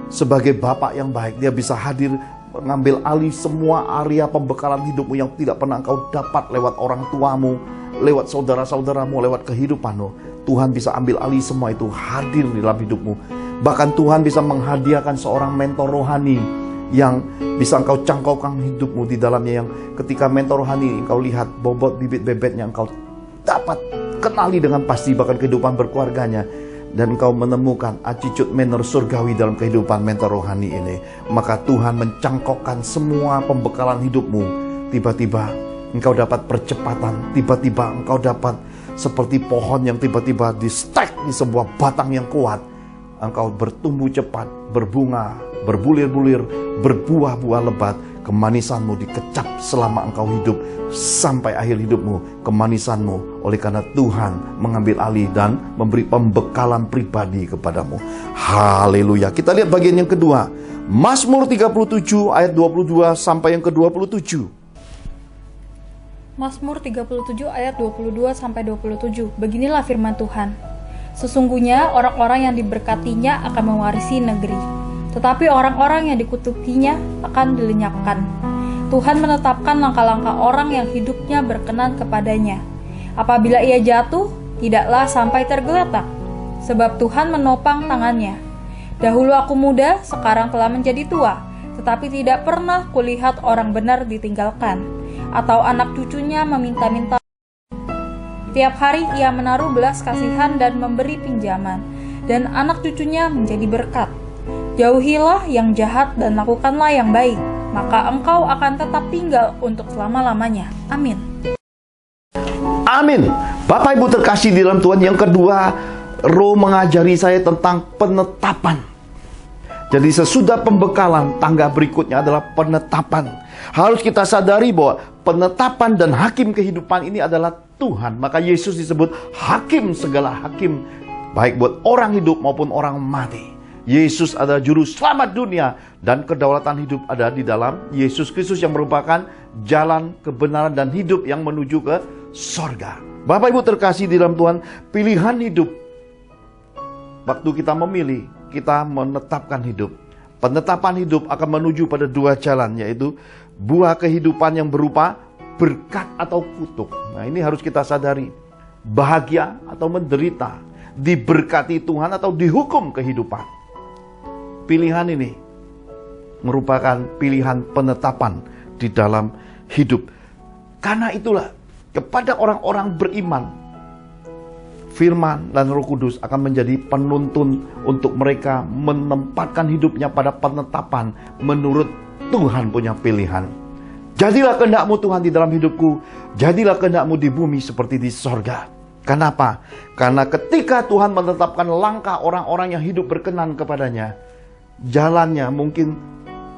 sebagai Bapa yang baik, Dia bisa hadir mengambil alih semua area pembekalan hidupmu yang tidak pernah engkau dapat lewat orang tuamu, lewat saudara-saudaramu, lewat kehidupanmu. Tuhan bisa ambil alih semua itu, hadir di dalam hidupmu. Bahkan Tuhan bisa menghadiahkan seorang mentor rohani yang bisa engkau cangkaukan hidupmu di dalamnya, yang ketika mentor rohani engkau lihat bobot bibit bebetnya, engkau dapat kenali dengan pasti bahkan kehidupan berkeluarganya, dan engkau menemukan attitude manner surgawi dalam kehidupan mentor rohani ini. Maka Tuhan mencangkokkan semua pembekalan hidupmu. Tiba-tiba engkau dapat percepatan, tiba-tiba engkau dapat seperti pohon yang tiba-tiba di stek di sebuah batang yang kuat. Engkau bertumbuh cepat, berbunga, berbulir-bulir, berbuah-buah lebat. Kemanisanmu dikecap selama engkau hidup sampai akhir hidupmu. Kemanisanmu oleh karena Tuhan mengambil alih dan memberi pembekalan pribadi kepadamu. Haleluya. Kita lihat bagian yang kedua. Mazmur 37 ayat 22 sampai yang ke-27. Mazmur 37 ayat 22 sampai 27. Beginilah firman Tuhan. Sesungguhnya orang-orang yang diberkatinya akan mewarisi negeri, tetapi orang-orang yang dikutukinya akan dilenyapkan. Tuhan menetapkan langkah-langkah orang yang hidupnya berkenan kepadanya. Apabila ia jatuh, tidaklah sampai tergeletak, sebab Tuhan menopang tangannya. Dahulu aku muda, sekarang telah menjadi tua, tetapi tidak pernah kulihat orang benar ditinggalkan, atau anak cucunya meminta-minta. Tiap hari ia menaruh belas kasihan dan memberi pinjaman, dan anak cucunya menjadi berkat. Jauhilah yang jahat dan lakukanlah yang baik, maka engkau akan tetap tinggal untuk selama-lamanya. Amin. Amin. Bapak Ibu terkasih di dalam Tuhan, yang kedua, Roh mengajari saya tentang penetapan. Jadi sesudah pembekalan, tangga berikutnya adalah penetapan. Harus kita sadari bahwa penetapan dan hakim kehidupan ini adalah Tuhan. Maka Yesus disebut hakim segala hakim, baik buat orang hidup maupun orang mati. Yesus adalah juru selamat dunia, dan kedaulatan hidup ada di dalam Yesus Kristus yang merupakan jalan kebenaran dan hidup yang menuju ke sorga. Bapak Ibu terkasih di dalam Tuhan, pilihan hidup, waktu kita memilih, kita menetapkan hidup. Penetapan hidup akan menuju pada dua jalan, yaitu buah kehidupan yang berupa berkat atau kutuk. Nah, ini harus kita sadari. Bahagia atau menderita, diberkati Tuhan atau dihukum kehidupan. Pilihan ini merupakan pilihan penetapan di dalam hidup. Karena itulah, kepada orang-orang beriman, Firman dan Roh Kudus akan menjadi penuntun untuk mereka menempatkan hidupnya pada penetapan menurut Tuhan punya pilihan. Jadilah kehendak-Mu Tuhan di dalam hidupku, jadilah kehendak-Mu di bumi seperti di sorga. Kenapa? Karena ketika Tuhan menetapkan langkah orang-orang yang hidup berkenan kepadanya, jalannya mungkin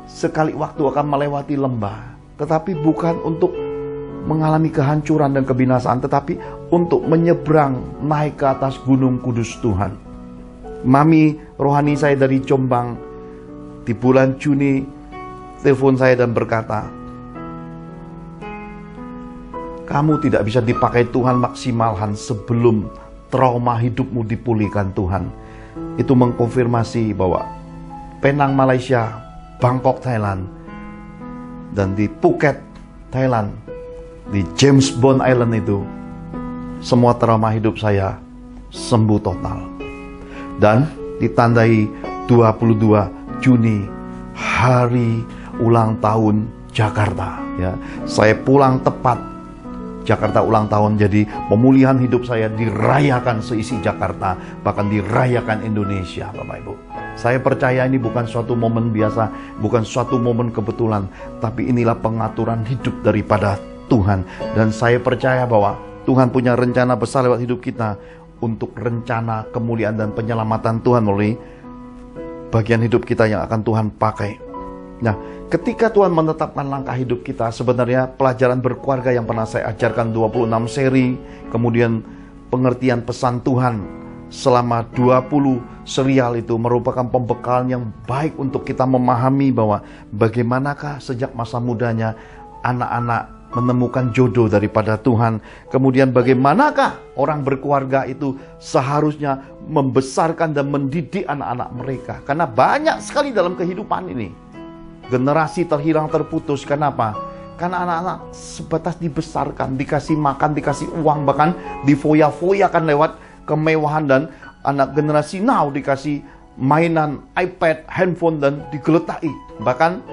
sekali waktu akan melewati lembah, tetapi bukan untuk mengalami kehancuran dan kebinasaan, tetapi untuk menyeberang naik ke atas gunung kudus Tuhan. Mami rohani saya dari Jombang di bulan Juni telepon saya dan berkata, kamu tidak bisa dipakai Tuhan maksimalkan sebelum trauma hidupmu dipulihkan Tuhan. Itu mengkonfirmasi bahwa Penang Malaysia, Bangkok Thailand, dan di Phuket Thailand, di James Bond Island itu, semua trauma hidup saya sembuh total. Dan ditandai 22 Juni, hari ulang tahun Jakarta. Ya, saya pulang tepat Jakarta ulang tahun, jadi pemulihan hidup saya dirayakan seisi Jakarta, bahkan dirayakan Indonesia, Bapak Ibu. Saya percaya ini bukan suatu momen biasa, bukan suatu momen kebetulan, tapi inilah pengaturan hidup daripada Tuhan. Dan saya percaya bahwa Tuhan punya rencana besar lewat hidup kita untuk rencana kemuliaan dan penyelamatan Tuhan melalui bagian hidup kita yang akan Tuhan pakai. Nah, ketika Tuhan menetapkan langkah hidup kita, sebenarnya pelajaran berkeluarga yang pernah saya ajarkan 26 seri, kemudian pengertian pesan Tuhan selama 20 serial itu merupakan pembekalan yang baik untuk kita memahami bahwa bagaimanakah sejak masa mudanya anak-anak menemukan jodoh daripada Tuhan. Kemudian bagaimanakah orang berkeluarga itu seharusnya membesarkan dan mendidik anak-anak mereka. Karena banyak sekali dalam kehidupan ini generasi terhilang, terputus. Kenapa? Karena anak-anak sebatas dibesarkan, dikasih makan, dikasih uang, bahkan difoya-foyakan lewat kemewahan. Dan anak generasi now dikasih mainan, iPad, handphone, dan digeletai. Bahkan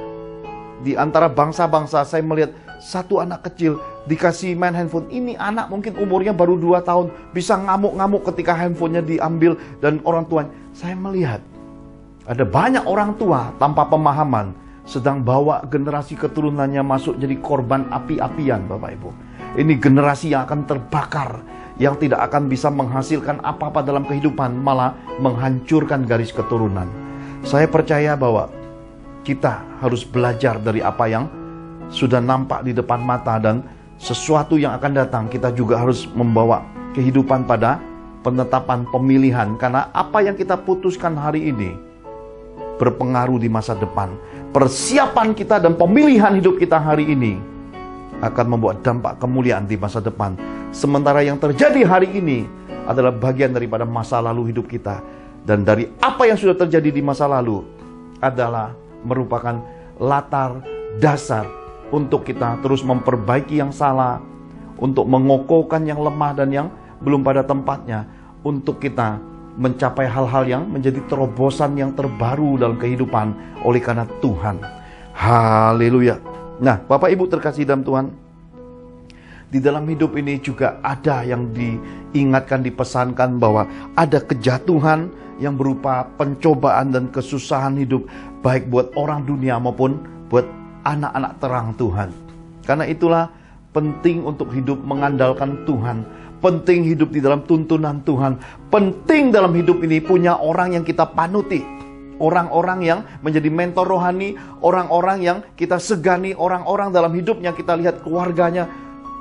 di antara bangsa-bangsa saya melihat satu anak kecil dikasih main handphone. Ini anak mungkin umurnya baru 2 tahun, bisa ngamuk-ngamuk ketika handphonenya diambil dan orang tuanya. Saya melihat ada banyak orang tua tanpa pemahaman sedang bawa generasi keturunannya masuk jadi korban api-apian, Bapak Ibu. Ini generasi yang akan terbakar, yang tidak akan bisa menghasilkan apa-apa dalam kehidupan, malah menghancurkan garis keturunan. Saya percaya bahwa kita harus belajar dari apa yang sudah nampak di depan mata, dan sesuatu yang akan datang kita juga harus membawa kehidupan pada penetapan pemilihan. Karena apa yang kita putuskan hari ini berpengaruh di masa depan. Persiapan kita dan pemilihan hidup kita hari ini akan membawa dampak kemuliaan di masa depan. Sementara yang terjadi hari ini adalah bagian daripada masa lalu hidup kita. Dan dari apa yang sudah terjadi di masa lalu adalah merupakan latar dasar untuk kita terus memperbaiki yang salah, untuk mengokohkan yang lemah dan yang belum pada tempatnya, untuk kita mencapai hal-hal yang menjadi terobosan yang terbaru dalam kehidupan oleh karena Tuhan. Haleluya. Nah, Bapak Ibu terkasih dalam Tuhan, di dalam hidup ini juga ada yang diingatkan, dipesankan bahwa ada kejatuhan yang berupa pencobaan dan kesusahan hidup, baik buat orang dunia maupun buat anak-anak terang Tuhan. Karena itulah penting untuk hidup mengandalkan Tuhan, penting hidup di dalam tuntunan Tuhan, penting dalam hidup ini punya orang yang kita panuti, orang-orang yang menjadi mentor rohani, orang-orang yang kita segani, orang-orang dalam hidupnya kita lihat keluarganya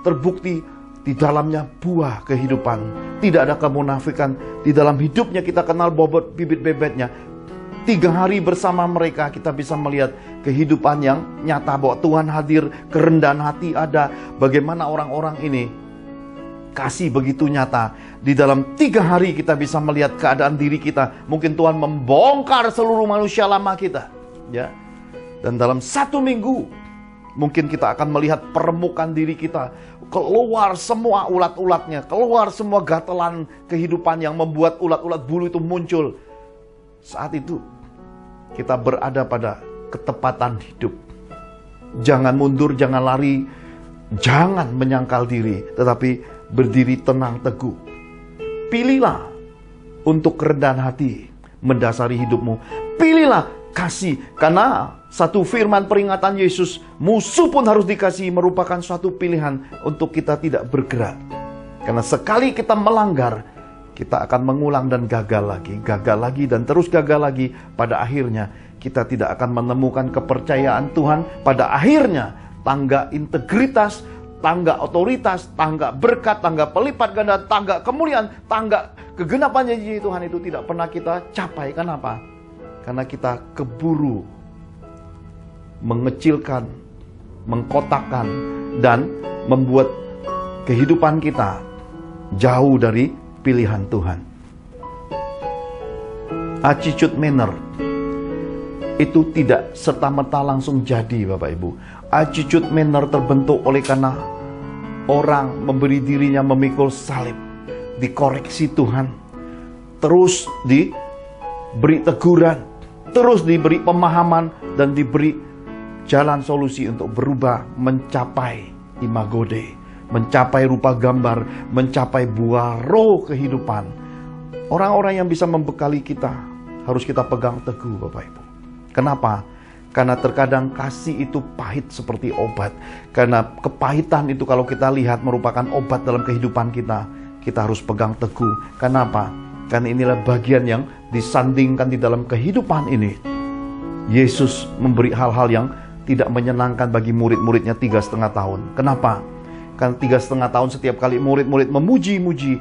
terbukti di dalamnya buah kehidupan, tidak ada kemunafikan. Di dalam hidupnya kita kenal bobot bibit bebetnya. 3 hari bersama mereka kita bisa melihat kehidupan yang nyata bahwa Tuhan hadir, kerendahan hati ada. Bagaimana orang-orang ini kasih begitu nyata. Di dalam 3 hari kita bisa melihat keadaan diri kita. Mungkin Tuhan membongkar seluruh manusia lama kita, ya. Dan dalam 1 minggu mungkin kita akan melihat permukaan diri kita, keluar semua ulat-ulatnya, keluar semua gatelan kehidupan yang membuat ulat-ulat bulu itu muncul. Saat itu kita berada pada ketepatan hidup. Jangan mundur, jangan lari, jangan menyangkal diri, tetapi berdiri tenang teguh. Pilihlah untuk kerendahan hati mendasari hidupmu. Pilihlah kasih, karena satu firman peringatan Yesus, musuh pun harus dikasihi, merupakan suatu pilihan untuk kita tidak bergerak. Karena sekali kita melanggar, kita akan mengulang dan gagal lagi dan terus gagal lagi. Pada akhirnya kita tidak akan menemukan kepercayaan Tuhan. Pada akhirnya tangga integritas, tangga otoritas, tangga berkat, tangga pelipat ganda, tangga kemuliaan, tangga kegenapan janji Tuhan itu tidak pernah kita capai. Kenapa? Karena kita keburu mengecilkan, mengkotakkan, dan membuat kehidupan kita jauh dari pilihan Tuhan. Attitude manner itu tidak serta-merta langsung jadi, Bapak Ibu. Attitude manner terbentuk oleh karena orang memberi dirinya memikul salib, dikoreksi Tuhan, terus diberi teguran, terus diberi pemahaman, dan diberi jalan solusi untuk berubah mencapai imago Dei, mencapai rupa gambar, mencapai buah roh kehidupan. Orang-orang yang bisa membekali kita harus kita pegang teguh, Bapak Ibu. Kenapa? Karena terkadang kasih itu pahit seperti obat. Karena kepahitan itu kalau kita lihat merupakan obat dalam kehidupan kita, kita harus pegang teguh. Kenapa? Karena inilah bagian yang disandingkan di dalam kehidupan ini. Yesus memberi hal-hal yang tidak menyenangkan bagi murid-muridnya 3,5 tahun. Kenapa? Karena 3,5 tahun setiap kali murid-murid memuji-muji,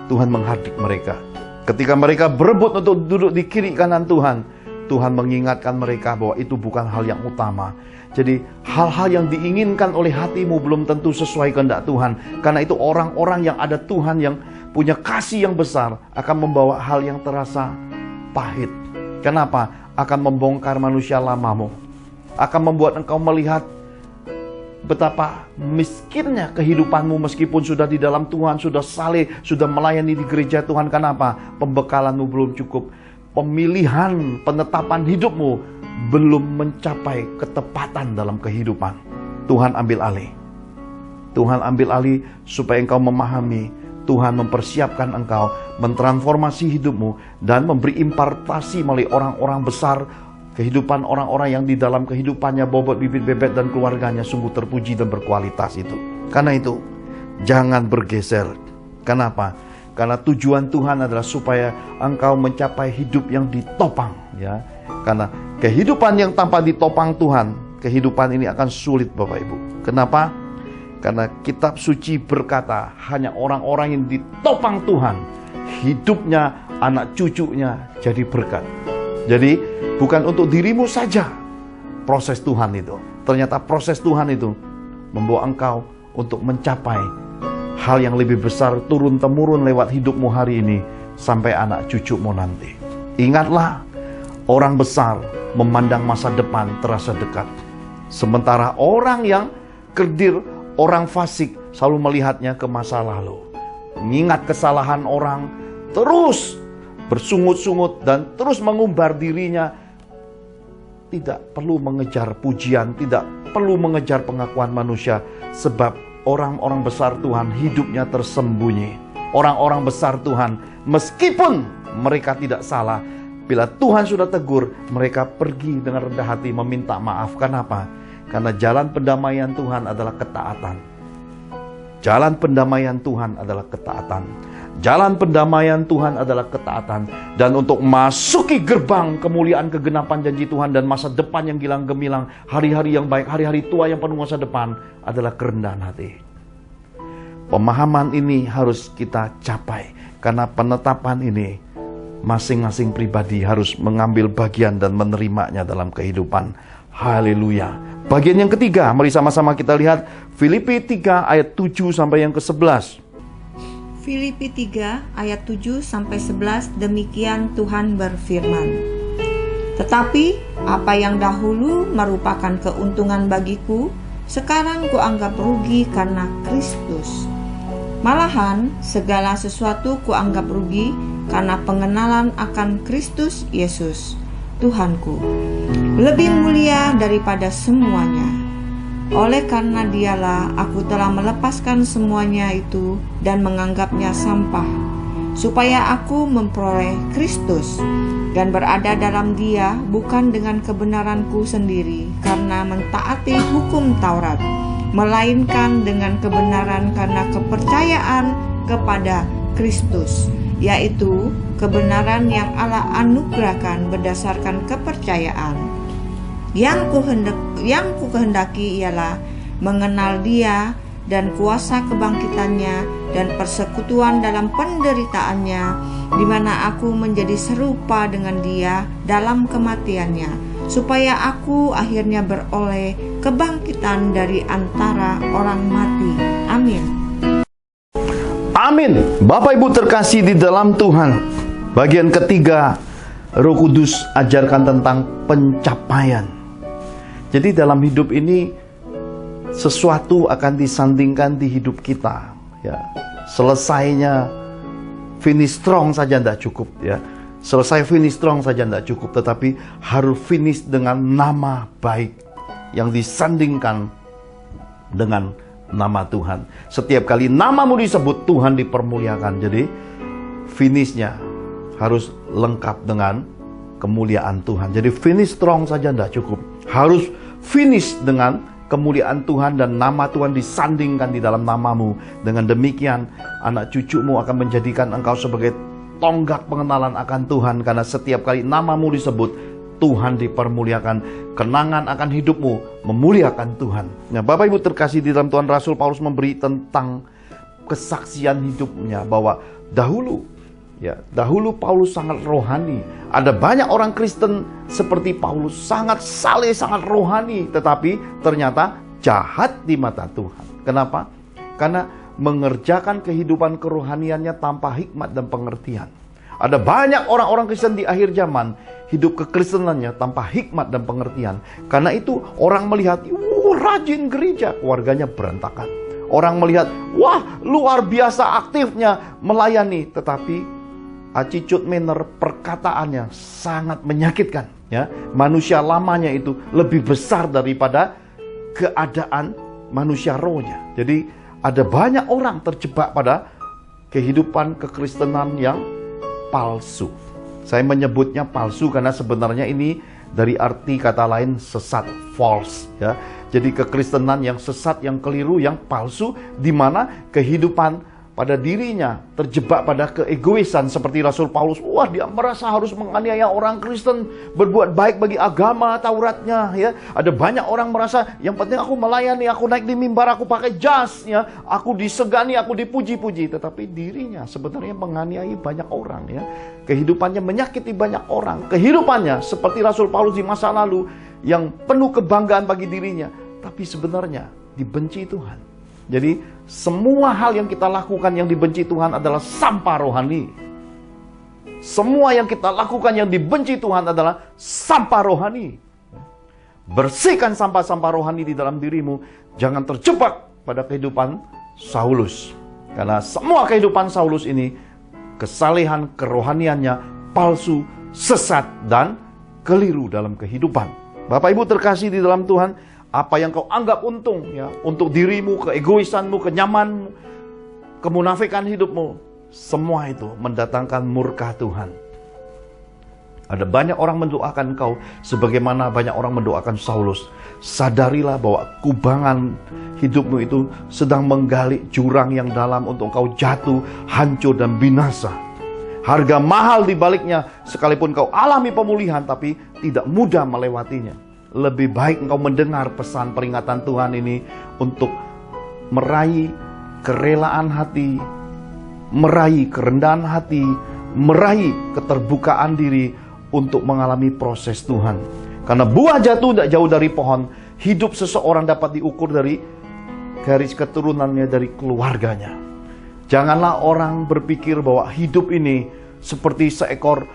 Tuhan menghardik mereka. Ketika mereka berebut untuk duduk di kiri kanan Tuhan, Tuhan mengingatkan mereka bahwa itu bukan hal yang utama. Jadi hal-hal yang diinginkan oleh hatimu belum tentu sesuai kehendak Tuhan. Karena itu orang-orang yang ada Tuhan yang punya kasih yang besar akan membawa hal yang terasa pahit. Kenapa? Akan membongkar manusia lamamu. Akan membuat engkau melihat betapa miskinnya kehidupanmu meskipun sudah di dalam Tuhan, sudah saleh, sudah melayani di gereja Tuhan. Kenapa? Pembekalanmu belum cukup. Pemilihan, penetapan hidupmu belum mencapai ketepatan dalam kehidupan. Tuhan ambil alih. Tuhan ambil alih supaya engkau memahami. Tuhan mempersiapkan engkau, mentransformasi hidupmu, dan memberi impartasi melalui orang-orang besar. Kehidupan orang-orang yang di dalam kehidupannya bobot bibit bebek dan keluarganya sungguh terpuji dan berkualitas itu. Karena itu, jangan bergeser. Kenapa? Karena tujuan Tuhan adalah supaya engkau mencapai hidup yang ditopang, ya. Karena kehidupan yang tanpa ditopang Tuhan, kehidupan ini akan sulit, Bapak Ibu. Kenapa? Karena kitab suci berkata, hanya orang-orang yang ditopang Tuhan, hidupnya, anak cucunya jadi berkat. Jadi bukan untuk dirimu saja proses Tuhan itu. Ternyata proses Tuhan itu membawa engkau untuk mencapai hal yang lebih besar turun-temurun lewat hidupmu hari ini sampai anak cucumu nanti. Ingatlah, orang besar memandang masa depan terasa dekat. Sementara orang yang kerdil, orang fasik selalu melihatnya ke masa lalu. Mengingat kesalahan orang, terus bersungut-sungut dan terus mengumbar dirinya. Tidak perlu mengejar pujian, tidak perlu mengejar pengakuan manusia, sebab orang-orang besar Tuhan hidupnya tersembunyi. Orang-orang besar Tuhan, meskipun mereka tidak salah, bila Tuhan sudah tegur, mereka pergi dengan rendah hati meminta maaf. Kenapa? Karena jalan pendamaian Tuhan adalah ketaatan. Jalan pendamaian Tuhan adalah ketaatan. Jalan pendamaian Tuhan adalah ketaatan. Dan untuk masuki gerbang kemuliaan kegenapan janji Tuhan dan masa depan yang gilang gemilang, hari-hari yang baik, hari-hari tua yang penuh masa depan, adalah kerendahan hati. Pemahaman ini harus kita capai. Karena penetapan ini, masing-masing pribadi harus mengambil bagian dan menerimanya dalam kehidupan. Haleluya. Bagian yang ketiga, mari sama-sama kita lihat Filipi 3 ayat 7 sampai yang ke-11. Filipi 3 ayat 7 sampai 11, demikian Tuhan berfirman. Tetapi apa yang dahulu merupakan keuntungan bagiku, sekarang kuanggap rugi karena Kristus. Malahan segala sesuatu kuanggap rugi karena pengenalan akan Kristus Yesus, Tuhanku, lebih mulia daripada semuanya. Oleh karena dialah aku telah melepaskan semuanya itu dan menganggapnya sampah, supaya aku memperoleh Kristus dan berada dalam Dia, bukan dengan kebenaranku sendiri karena mentaati hukum Taurat, melainkan dengan kebenaran karena kepercayaan kepada Kristus, yaitu kebenaran yang Allah anugerahkan berdasarkan kepercayaan. Yang ku kehendaki ialah mengenal Dia dan kuasa kebangkitannya dan persekutuan dalam penderitaannya, di mana aku menjadi serupa dengan Dia dalam kematiannya, supaya aku akhirnya beroleh kebangkitan dari antara orang mati. Amin. Amin. Bapak Ibu terkasih di dalam Tuhan, bagian ketiga, Roh Kudus ajarkan tentang pencapaian. Jadi dalam hidup ini sesuatu akan disandingkan di hidup kita, ya. Selesainya finish strong saja tidak cukup, ya. Selesai finish strong saja tidak cukup, tetapi harus finish dengan nama baik yang disandingkan dengan nama Tuhan. Setiap kali namamu disebut, Tuhan dipermuliakan. Jadi finishnya harus lengkap dengan kemuliaan Tuhan. Jadi finish strong saja tidak cukup, harus finish dengan kemuliaan Tuhan dan nama Tuhan disandingkan di dalam namamu. Dengan demikian anak cucumu akan menjadikan engkau sebagai tonggak pengenalan akan Tuhan, karena setiap kali namamu disebut, Tuhan dipermuliakan. Kenangan akan hidupmu memuliakan Tuhan. Nah, Bapak Ibu terkasih di dalam Tuhan, Rasul Paulus memberi tentang kesaksian hidupnya bahwa dahulu Paulus sangat rohani. Ada banyak orang Kristen seperti Paulus, sangat saleh, sangat rohani, tetapi ternyata jahat di mata Tuhan. Kenapa? Karena mengerjakan kehidupan kerohaniannya tanpa hikmat dan pengertian. Ada banyak orang-orang Kristen di akhir zaman hidup kekristenannya tanpa hikmat dan pengertian. Karena itu orang melihat, rajin gereja, keluarganya berantakan. Orang melihat, wah luar biasa aktifnya melayani, tetapi attitude manner, perkataannya sangat menyakitkan, ya. Manusia lamanya itu lebih besar daripada keadaan manusia rohnya. Jadi ada banyak orang terjebak pada kehidupan kekristenan yang palsu. Saya menyebutnya palsu karena sebenarnya ini dari arti kata lain sesat, false, ya. Jadi kekristenan yang sesat, yang keliru, yang palsu, di mana kehidupan pada dirinya terjebak pada keegoisan seperti Rasul Paulus. Wah, dia merasa harus menganiaya orang Kristen, berbuat baik bagi agama Tauratnya, ya. Ada banyak orang merasa yang penting aku melayani, aku naik di mimbar, aku pakai jas, ya. Aku disegani, aku dipuji-puji, tetapi dirinya sebenarnya menganiayai banyak orang, ya. Kehidupannya menyakiti banyak orang. Kehidupannya seperti Rasul Paulus di masa lalu yang penuh kebanggaan bagi dirinya, tapi sebenarnya dibenci Tuhan. Jadi semua hal yang kita lakukan yang dibenci Tuhan adalah sampah rohani. Semua yang kita lakukan yang dibenci Tuhan adalah sampah rohani. Bersihkan sampah-sampah rohani di dalam dirimu. Jangan terjebak pada kehidupan Saulus. Karena semua kehidupan Saulus ini, kesalehan kerohaniannya palsu, sesat, dan keliru dalam kehidupan. Bapak Ibu terkasih di dalam Tuhan, apa yang kau anggap untung, ya, untuk dirimu, keegoisanmu, kenyamanmu, kemunafikan hidupmu, semua itu mendatangkan murka Tuhan. Ada banyak orang mendoakan kau sebagaimana banyak orang mendoakan Saulus. Sadarilah bahwa kubangan hidupmu itu sedang menggali jurang yang dalam untuk kau jatuh, hancur, dan binasa. Harga mahal di baliknya, sekalipun kau alami pemulihan, tapi tidak mudah melewatinya. Lebih baik engkau mendengar pesan peringatan Tuhan ini untuk meraih kerelaan hati, meraih kerendahan hati, meraih keterbukaan diri untuk mengalami proses Tuhan. Karena buah jatuh tidak jauh dari pohon. Hidup seseorang dapat diukur dari garis keturunannya, dari keluarganya. Janganlah orang berpikir bahwa hidup ini seperti seekor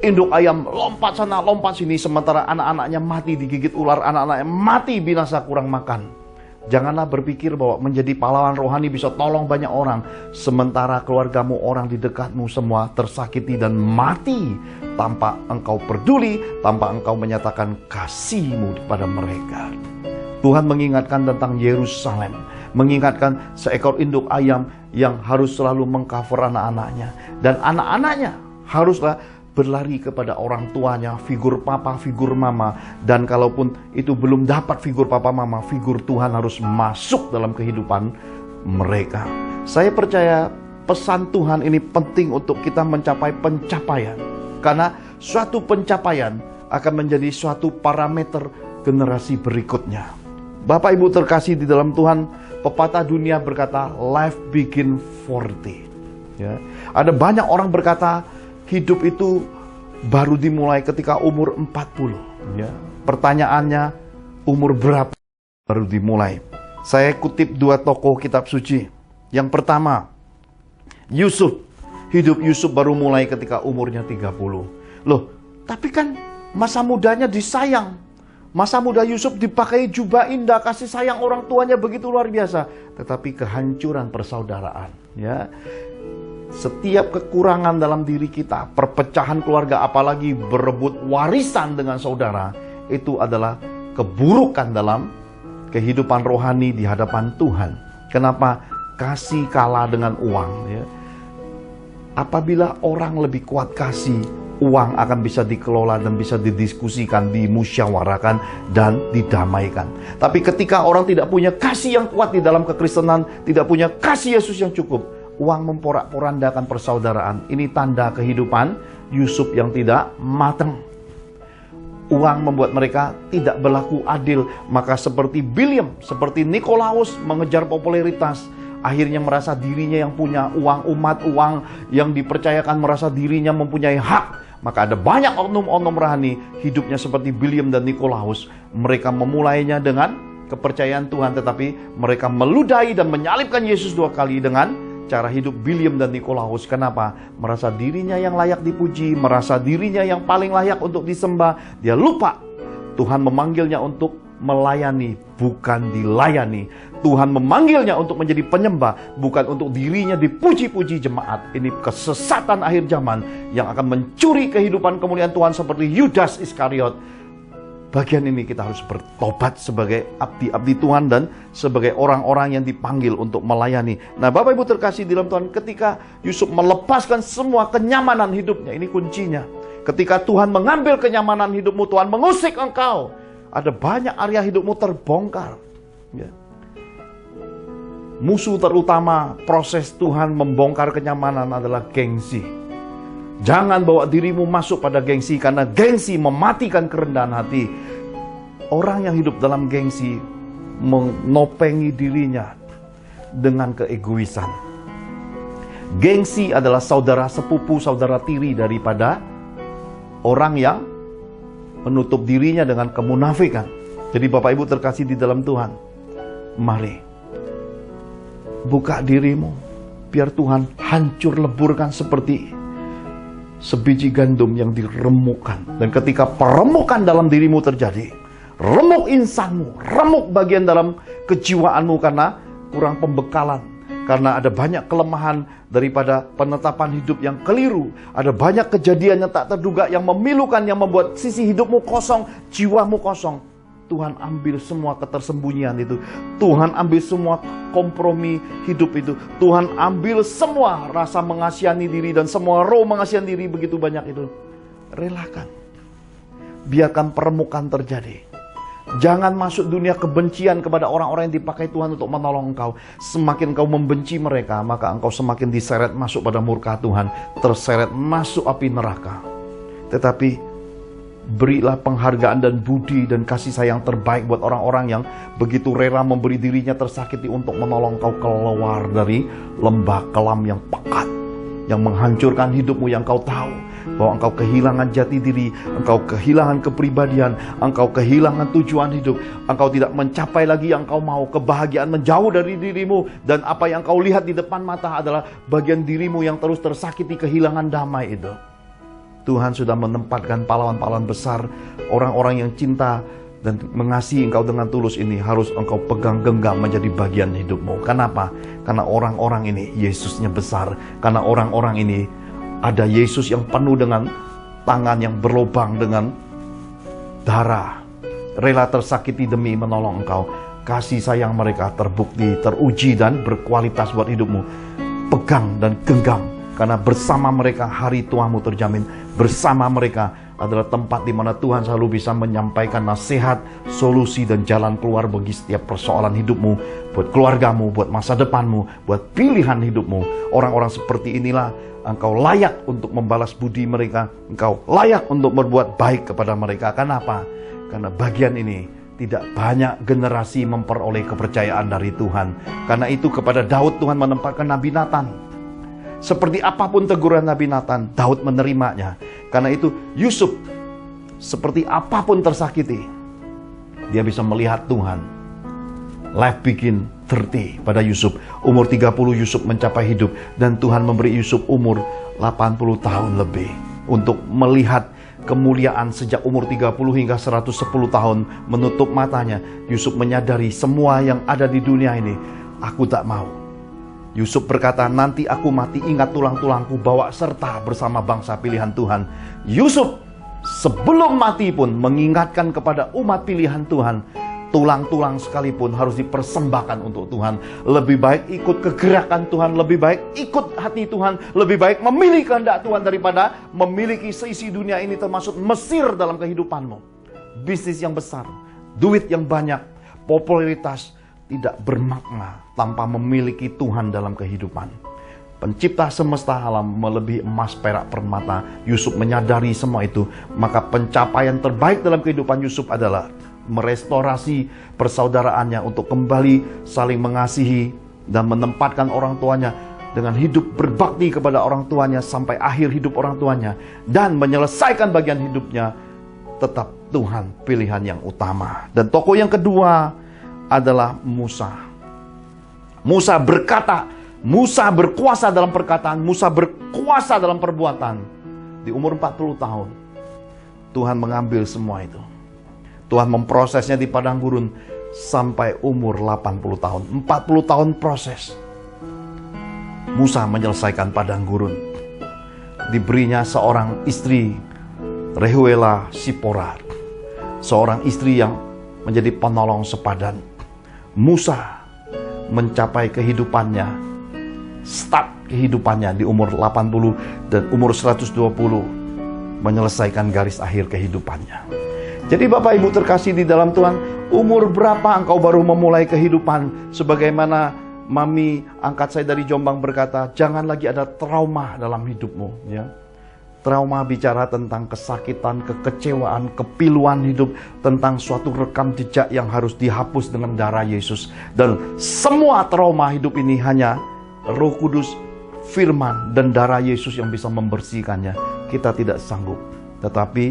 induk ayam lompat sana lompat sini, sementara anak-anaknya mati digigit ular, anak-anaknya mati binasa kurang makan. Janganlah berpikir bahwa menjadi pahlawan rohani bisa tolong banyak orang, sementara keluargamu, orang di dekatmu semua tersakiti dan mati tanpa engkau peduli, tanpa engkau menyatakan kasihmu kepada mereka. Tuhan mengingatkan tentang Yerusalem, mengingatkan seekor induk ayam yang harus selalu mengcover anak-anaknya, dan anak-anaknya haruslah berlari kepada orang tuanya, figur papa, figur mama. Dan kalaupun itu belum dapat figur papa mama, figur Tuhan harus masuk dalam kehidupan mereka. Saya percaya pesan Tuhan ini penting untuk kita mencapai pencapaian. Karena suatu pencapaian akan menjadi suatu parameter generasi berikutnya. Bapak Ibu terkasih di dalam Tuhan, Pepatah dunia berkata, life begin 40. Ya. Ada banyak orang berkata, hidup itu baru dimulai ketika umur 40. Ya. Pertanyaannya, umur berapa baru dimulai? Saya kutip 2 tokoh kitab suci. Yang pertama, Yusuf. Hidup Yusuf baru mulai ketika umurnya 30. Loh, tapi kan masa mudanya disayang. Masa muda Yusuf dipakai jubah indah, kasih sayang orang tuanya begitu luar biasa. Tetapi kehancuran persaudaraan. Ya. Setiap kekurangan dalam diri kita, perpecahan keluarga, apalagi berebut warisan dengan saudara, itu adalah keburukan dalam kehidupan rohani di hadapan Tuhan. Kenapa? Kasih kalah dengan uang. Ya. Apabila orang lebih kuat kasih, uang akan bisa dikelola dan bisa didiskusikan, dimusyawarahkan, dan didamaikan. Tapi ketika orang tidak punya kasih yang kuat di dalam kekristenan, tidak punya kasih Yesus yang cukup, uang memporak-porandakan persaudaraan. Ini tanda kehidupan Yusuf yang tidak matang. Uang membuat mereka tidak berlaku adil. Maka seperti Biliam, seperti Nikolaus mengejar popularitas, akhirnya merasa dirinya yang punya uang, umat uang yang dipercayakan merasa dirinya mempunyai hak. Maka ada banyak oknum-oknum rohani hidupnya seperti Biliam dan Nikolaus. Mereka memulainya dengan kepercayaan Tuhan, tetapi mereka meludahi dan menyalibkan Yesus 2 kali dengan cara hidup Biliam dan Nikolaus. Kenapa? Merasa dirinya yang layak dipuji, merasa dirinya yang paling layak untuk disembah. Dia lupa Tuhan memanggilnya untuk melayani, bukan dilayani. Tuhan memanggilnya untuk menjadi penyembah, bukan untuk dirinya dipuji-puji jemaat. Ini kesesatan akhir zaman yang akan mencuri kehidupan kemuliaan Tuhan seperti Yudas Iskariot. Bagian ini kita harus bertobat sebagai abdi-abdi Tuhan dan sebagai orang-orang yang dipanggil untuk melayani. Nah, Bapak Ibu terkasih di dalam Tuhan, ketika Yusuf melepaskan semua kenyamanan hidupnya, ini kuncinya. Ketika Tuhan mengambil kenyamanan hidupmu, Tuhan mengusik engkau, ada banyak area hidupmu terbongkar. Ya. Musuh terutama proses Tuhan membongkar kenyamanan adalah gengsi. Jangan bawa dirimu masuk pada gengsi, karena gengsi mematikan kerendahan hati. Orang yang hidup dalam gengsi menopengi dirinya dengan keegoisan. Gengsi adalah saudara sepupu, saudara tiri daripada orang yang menutup dirinya dengan kemunafikan. Jadi Bapak Ibu terkasih di dalam Tuhan, mari buka dirimu, biar Tuhan hancur leburkan seperti sebiji gandum yang diremukkan. Dan ketika peremukan dalam dirimu terjadi, remuk insanmu, remuk bagian dalam kejiwaanmu karena kurang pembekalan, karena ada banyak kelemahan daripada penetapan hidup yang keliru. Ada banyak kejadian yang tak terduga yang memilukan, yang membuat sisi hidupmu kosong, jiwamu kosong. Tuhan ambil semua ketersembunyian itu. Tuhan ambil semua kompromi hidup itu. Tuhan ambil semua rasa mengasihani diri dan semua roh mengasihani diri begitu banyak itu. Relakan. Biarkan peremukan terjadi. Jangan masuk dunia kebencian kepada orang-orang yang dipakai Tuhan untuk menolong engkau. Semakin engkau membenci mereka, maka engkau semakin diseret masuk pada murka Tuhan. Terseret masuk api neraka. Tetapi berilah penghargaan dan budi dan kasih sayang terbaik buat orang-orang yang begitu rela memberi dirinya tersakiti untuk menolong kau keluar dari lembah kelam yang pekat, yang menghancurkan hidupmu, yang kau tahu bahwa engkau kehilangan jati diri, engkau kehilangan kepribadian, engkau kehilangan tujuan hidup, engkau tidak mencapai lagi yang kau mau, kebahagiaan menjauh dari dirimu, dan apa yang kau lihat di depan mata adalah bagian dirimu yang terus tersakiti, kehilangan damai itu. Tuhan sudah menempatkan pahlawan-pahlawan besar, orang-orang yang cinta dan mengasihi engkau dengan tulus ini harus engkau pegang genggam menjadi bagian hidupmu. Kenapa? Karena orang-orang ini Yesusnya besar. Karena orang-orang ini ada Yesus yang penuh dengan tangan yang berlubang dengan darah, rela tersakiti demi menolong engkau. Kasih sayang mereka terbukti, teruji dan berkualitas buat hidupmu. Pegang dan genggam, karena bersama mereka hari tuamu terjamin. Bersama mereka adalah tempat di mana Tuhan selalu bisa menyampaikan nasihat, solusi, dan jalan keluar bagi setiap persoalan hidupmu, buat keluargamu, buat masa depanmu, buat pilihan hidupmu. Orang-orang seperti inilah engkau layak untuk membalas budi mereka. Engkau layak untuk berbuat baik kepada mereka. Kenapa? Karena bagian ini tidak banyak generasi memperoleh kepercayaan dari Tuhan. Karena itu kepada Daud Tuhan menempatkan Nabi Natan. Seperti apapun teguran Nabi Natan, Daud menerimanya. Karena itu Yusuf, seperti apapun tersakiti, dia bisa melihat Tuhan. Life begin 30 pada Yusuf. Umur 30 Yusuf mencapai hidup. Dan Tuhan memberi Yusuf umur 80 tahun lebih untuk melihat kemuliaan. Sejak umur 30 hingga 110 tahun menutup matanya, Yusuf menyadari semua yang ada di dunia ini, aku tak mau. Yusuf berkata, nanti aku mati, ingat tulang-tulangku bawa serta bersama bangsa pilihan Tuhan. Yusuf sebelum mati pun mengingatkan kepada umat pilihan Tuhan, tulang-tulang sekalipun harus dipersembahkan untuk Tuhan. Lebih baik ikut kegerakan Tuhan, lebih baik ikut hati Tuhan, lebih baik memilih kehendak Tuhan daripada memiliki seisi dunia ini, termasuk Mesir dalam kehidupanmu. Bisnis yang besar, duit yang banyak, popularitas tidak bermakna tanpa memiliki Tuhan dalam kehidupan. Pencipta semesta alam melebihi emas, perak, permata. Yusuf menyadari semua itu. Maka pencapaian terbaik dalam kehidupan Yusuf adalah merestorasi persaudaraannya untuk kembali saling mengasihi dan menempatkan orang tuanya dengan hidup berbakti kepada orang tuanya sampai akhir hidup orang tuanya, dan menyelesaikan bagian hidupnya tetap Tuhan pilihan yang utama. Dan tokoh yang kedua adalah Musa. Musa berkata, Musa berkuasa dalam perkataan, Musa berkuasa dalam perbuatan. Di umur 40 tahun Tuhan mengambil semua itu. Tuhan memprosesnya di padang gurun sampai umur 80 tahun. 40 tahun proses. Musa menyelesaikan padang gurun. Diberinya seorang istri, Rehuela Sipora. Seorang istri yang menjadi penolong sepadan. Musa mencapai kehidupannya, start kehidupannya di umur 80 dan umur 120 menyelesaikan garis akhir kehidupannya. Jadi Bapak Ibu terkasih di dalam Tuhan, umur berapa engkau baru memulai kehidupan? Sebagaimana Mami angkat saya dari Jombang berkata, jangan lagi ada trauma dalam hidupmu, ya. Trauma bicara tentang kesakitan, kekecewaan, kepiluan hidup, tentang suatu rekam jejak yang harus dihapus dengan darah Yesus. Dan semua trauma hidup ini hanya Roh Kudus, firman, dan darah Yesus yang bisa membersihkannya. Kita tidak sanggup. Tetapi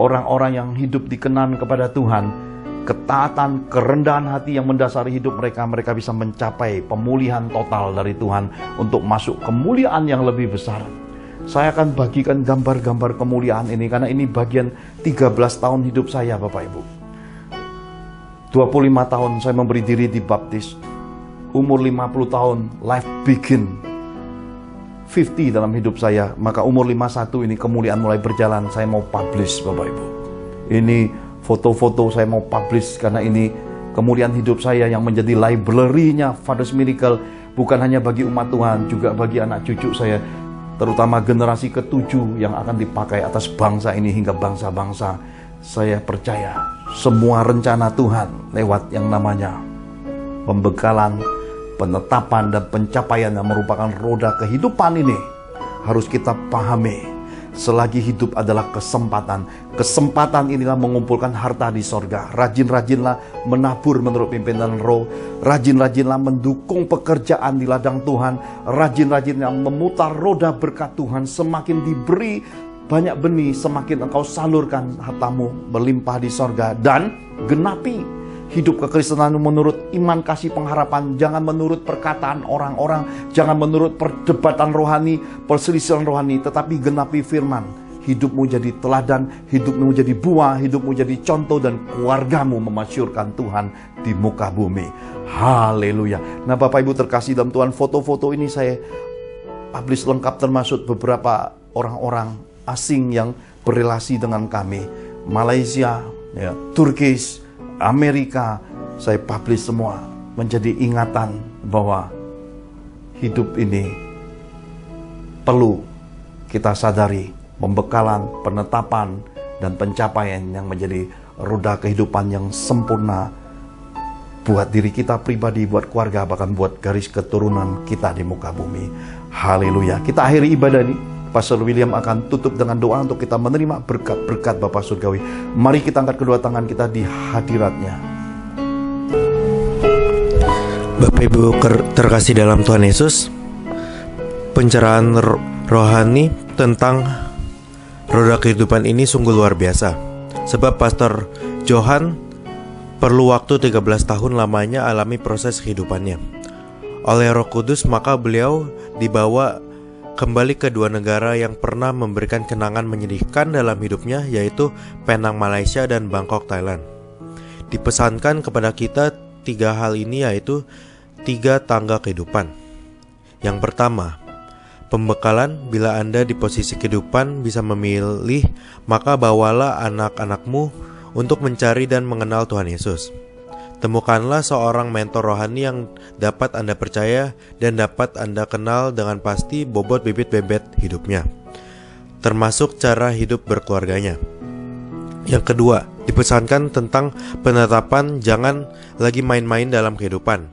orang-orang yang hidup dikenan kepada Tuhan, ketaatan, kerendahan hati yang mendasari hidup mereka, mereka bisa mencapai pemulihan total dari Tuhan untuk masuk kemuliaan yang lebih besar. Saya akan bagikan gambar-gambar kemuliaan ini karena ini bagian 13 tahun hidup saya Bapak Ibu. 25 tahun saya memberi diri dibaptis. Umur 50 tahun life begin 50 dalam hidup saya. Maka umur 51 ini kemuliaan mulai berjalan. Saya mau publish Bapak Ibu. Ini foto-foto saya mau publish karena ini kemuliaan hidup saya yang menjadi library-nya Father's Miracle. Bukan hanya bagi umat Tuhan, juga bagi anak cucu saya. Terutama generasi ke-7 yang akan dipakai atas bangsa ini hingga bangsa-bangsa. Saya percaya semua rencana Tuhan lewat yang namanya pembekalan, penetapan, dan pencapaian yang merupakan roda kehidupan ini harus kita pahami. Selagi hidup adalah kesempatan. Kesempatan inilah mengumpulkan harta di sorga. Rajin-rajinlah menabur menurut pimpinan roh. Rajin-rajinlah mendukung pekerjaan di ladang Tuhan. Rajin-rajinlah memutar roda berkat Tuhan. Semakin diberi banyak benih, semakin engkau salurkan hartamu berlimpah di sorga. Dan genapi hidup kekristenanmu menurut iman, kasih, pengharapan. Jangan menurut perkataan orang-orang. Jangan menurut perdebatan rohani, perselisihan rohani. Tetapi genapi firman. Hidupmu jadi teladan, hidupmu jadi buah, hidupmu jadi contoh, dan keluargamu memasyurkan Tuhan di muka bumi. Haleluya. Nah Bapak Ibu terkasih dalam Tuhan, foto-foto ini saya publish lengkap termasuk beberapa orang-orang asing yang berelasi dengan kami. Malaysia, ya, Turkish, Amerika, saya publish semua menjadi ingatan bahwa hidup ini perlu kita sadari pembekalan, penetapan, dan pencapaian yang menjadi roda kehidupan yang sempurna buat diri kita pribadi, buat keluarga, bahkan buat garis keturunan kita di muka bumi. Haleluya. Kita akhiri ibadah ini Pastor William akan tutup dengan doa untuk kita menerima berkat-berkat Bapa Surgawi. Mari kita angkat kedua tangan kita di hadiratnya. Bapak Ibu terkasih dalam Tuhan Yesus, pencerahan rohani tentang roda kehidupan ini sungguh luar biasa. Sebab Pastor Johan perlu waktu 13 tahun lamanya alami proses kehidupannya. Oleh Roh Kudus maka beliau dibawa kembali ke dua negara yang pernah memberikan kenangan menyedihkan dalam hidupnya, yaitu Penang Malaysia dan Bangkok Thailand. Dipesankan kepada kita 3 hal ini, yaitu 3 tangga kehidupan. Yang pertama, pembekalan. Bila Anda di posisi kehidupan bisa memilih, maka bawalah anak-anakmu untuk mencari dan mengenal Tuhan Yesus. Temukanlah seorang mentor rohani yang dapat Anda percaya dan dapat Anda kenal dengan pasti bobot bibit-bebet hidupnya, termasuk cara hidup berkeluarganya. Yang kedua, dipesankan tentang penetapan. Jangan lagi main-main dalam kehidupan.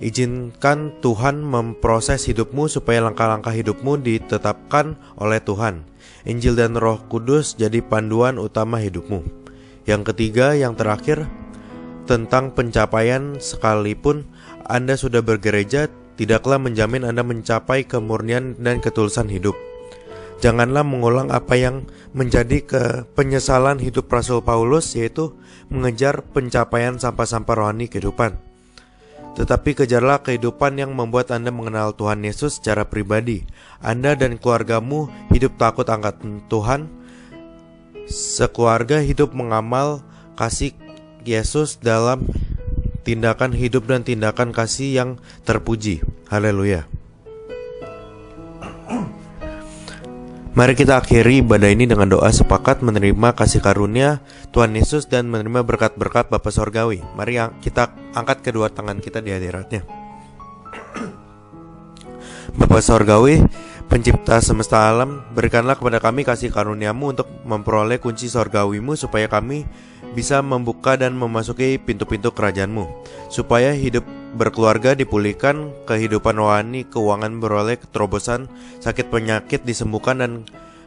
Izinkan Tuhan memproses hidupmu supaya langkah-langkah hidupmu ditetapkan oleh Tuhan. Injil dan Roh Kudus jadi panduan utama hidupmu. Yang ketiga, yang terakhir, tentang pencapaian. Sekalipun Anda sudah bergereja, tidaklah menjamin Anda mencapai kemurnian dan ketulusan hidup. Janganlah mengulang apa yang menjadi penyesalan hidup Rasul Paulus, yaitu mengejar pencapaian sampah-sampah rohani kehidupan. Tetapi kejarlah kehidupan yang membuat Anda mengenal Tuhan Yesus secara pribadi. Anda dan keluargamu hidup takut akan Tuhan. Sekeluarga hidup mengamal kasih Yesus dalam tindakan hidup dan tindakan kasih yang terpuji. Haleluya. Mari kita akhiri ibadah ini dengan doa sepakat menerima kasih karunia Tuhan Yesus dan menerima berkat-berkat Bapa Sorgawi. Mari kita angkat kedua tangan kita di hadiratnya. Bapa Sorgawi, Pencipta semesta alam, berikanlah kepada kami kasih karunia-Mu untuk memperoleh kunci sorgawi-Mu, supaya kami bisa membuka dan memasuki pintu-pintu kerajaan-Mu, supaya hidup berkeluarga dipulihkan, kehidupan rohani, keuangan beroleh terobosan, sakit penyakit disembuhkan, dan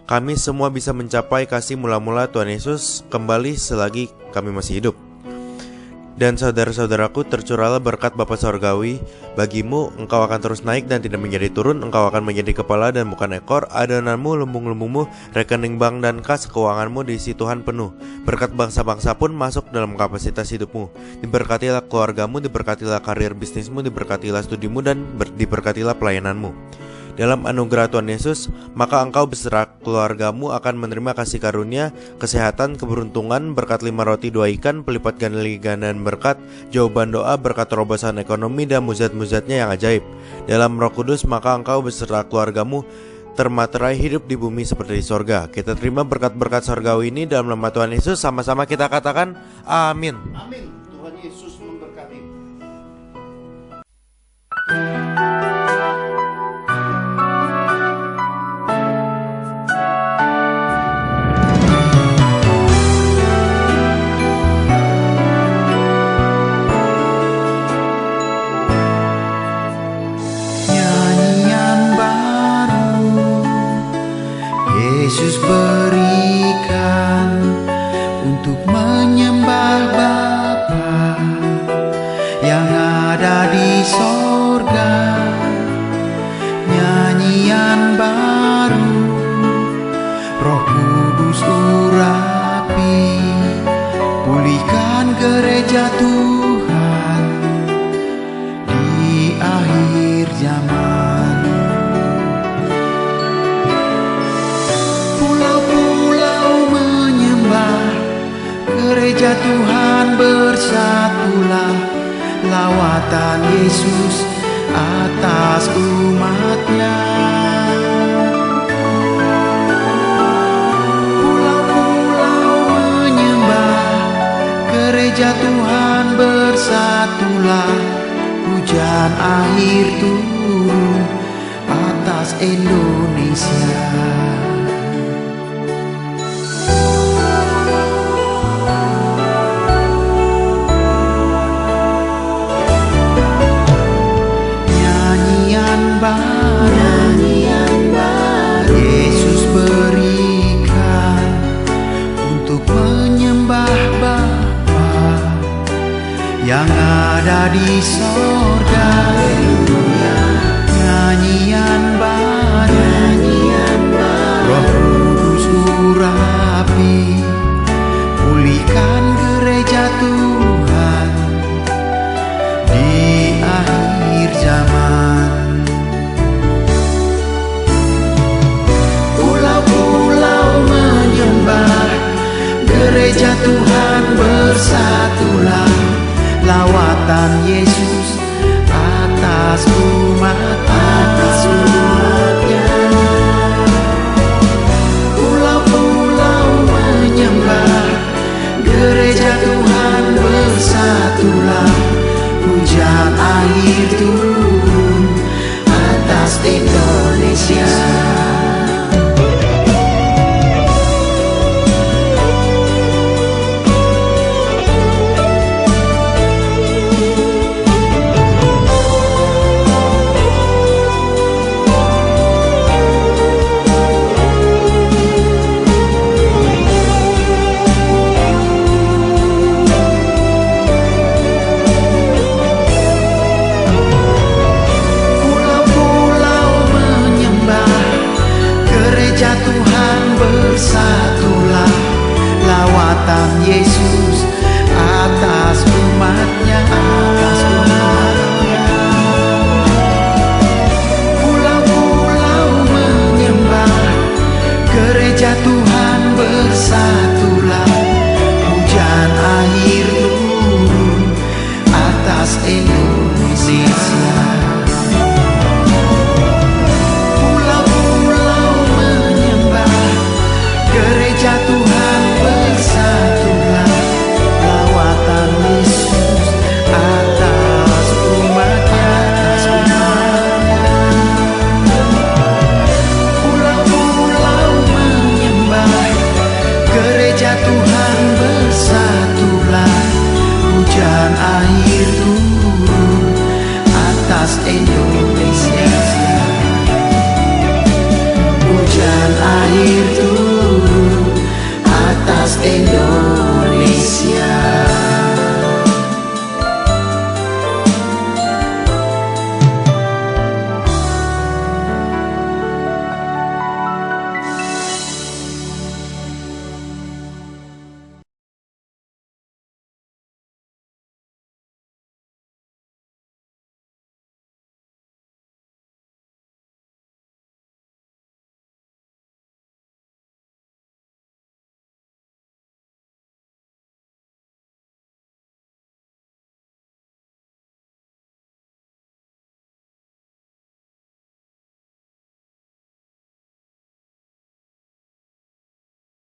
kami semua bisa mencapai kasih mula-mula Tuhan Yesus kembali selagi kami masih hidup. Dan saudara-saudaraku, tercurahlah berkat Bapa Sorgawi bagimu. Engkau akan terus naik dan tidak menjadi turun. Engkau akan menjadi kepala dan bukan ekor. Adonanmu, lumbung-lumbungmu, rekening bank dan kas keuanganmu diisi Tuhan penuh. Berkat bangsa-bangsa pun masuk dalam kapasitas hidupmu. Diberkatilah keluargamu, diberkatilah karir bisnismu, diberkatilah studimu, dan diberkatilah pelayananmu. Dalam anugerah Tuhan Yesus, maka engkau beserta keluargamu akan menerima kasih karunia, kesehatan, keberuntungan, berkat 5 roti 2 ikan, pelipat gandaan berkat, jawaban doa, berkat terobosan ekonomi, dan mujizat-mujizatnya yang ajaib. Dalam Roh Kudus, maka engkau beserta keluargamu termaterai hidup di bumi seperti di sorga. Kita terima berkat-berkat sorgawi ini dalam nama Tuhan Yesus. Sama-sama kita katakan amin. Amin. Tuhan Yesus memberkati. Yesus berikan untuk menyembah Bapa yang ada di sorga. Nyanyian baru Roh Kudus urapi, pulihkan gereja Tuhan di akhir zaman. Gereja Tuhan bersatulah, lawatan Yesus atas umatnya. Pulau-pulau menyembah, gereja Tuhan bersatulah, hujan akhir turun atas Indonesia. Yesus ada di sorga. Nyanyian baru, Roh Kudus urapi, pulihkan gereja Tuhan di akhir zaman. Pulau-pulau menyembah, gereja Tuhan bersatulah. Lawatan Yesus atas umatnya. Pulau-pulau menyembah, gereja Tuhan bersatulah. Hujan air turun atas Indonesia. Tuhan bersatulah. Lawatan Yesus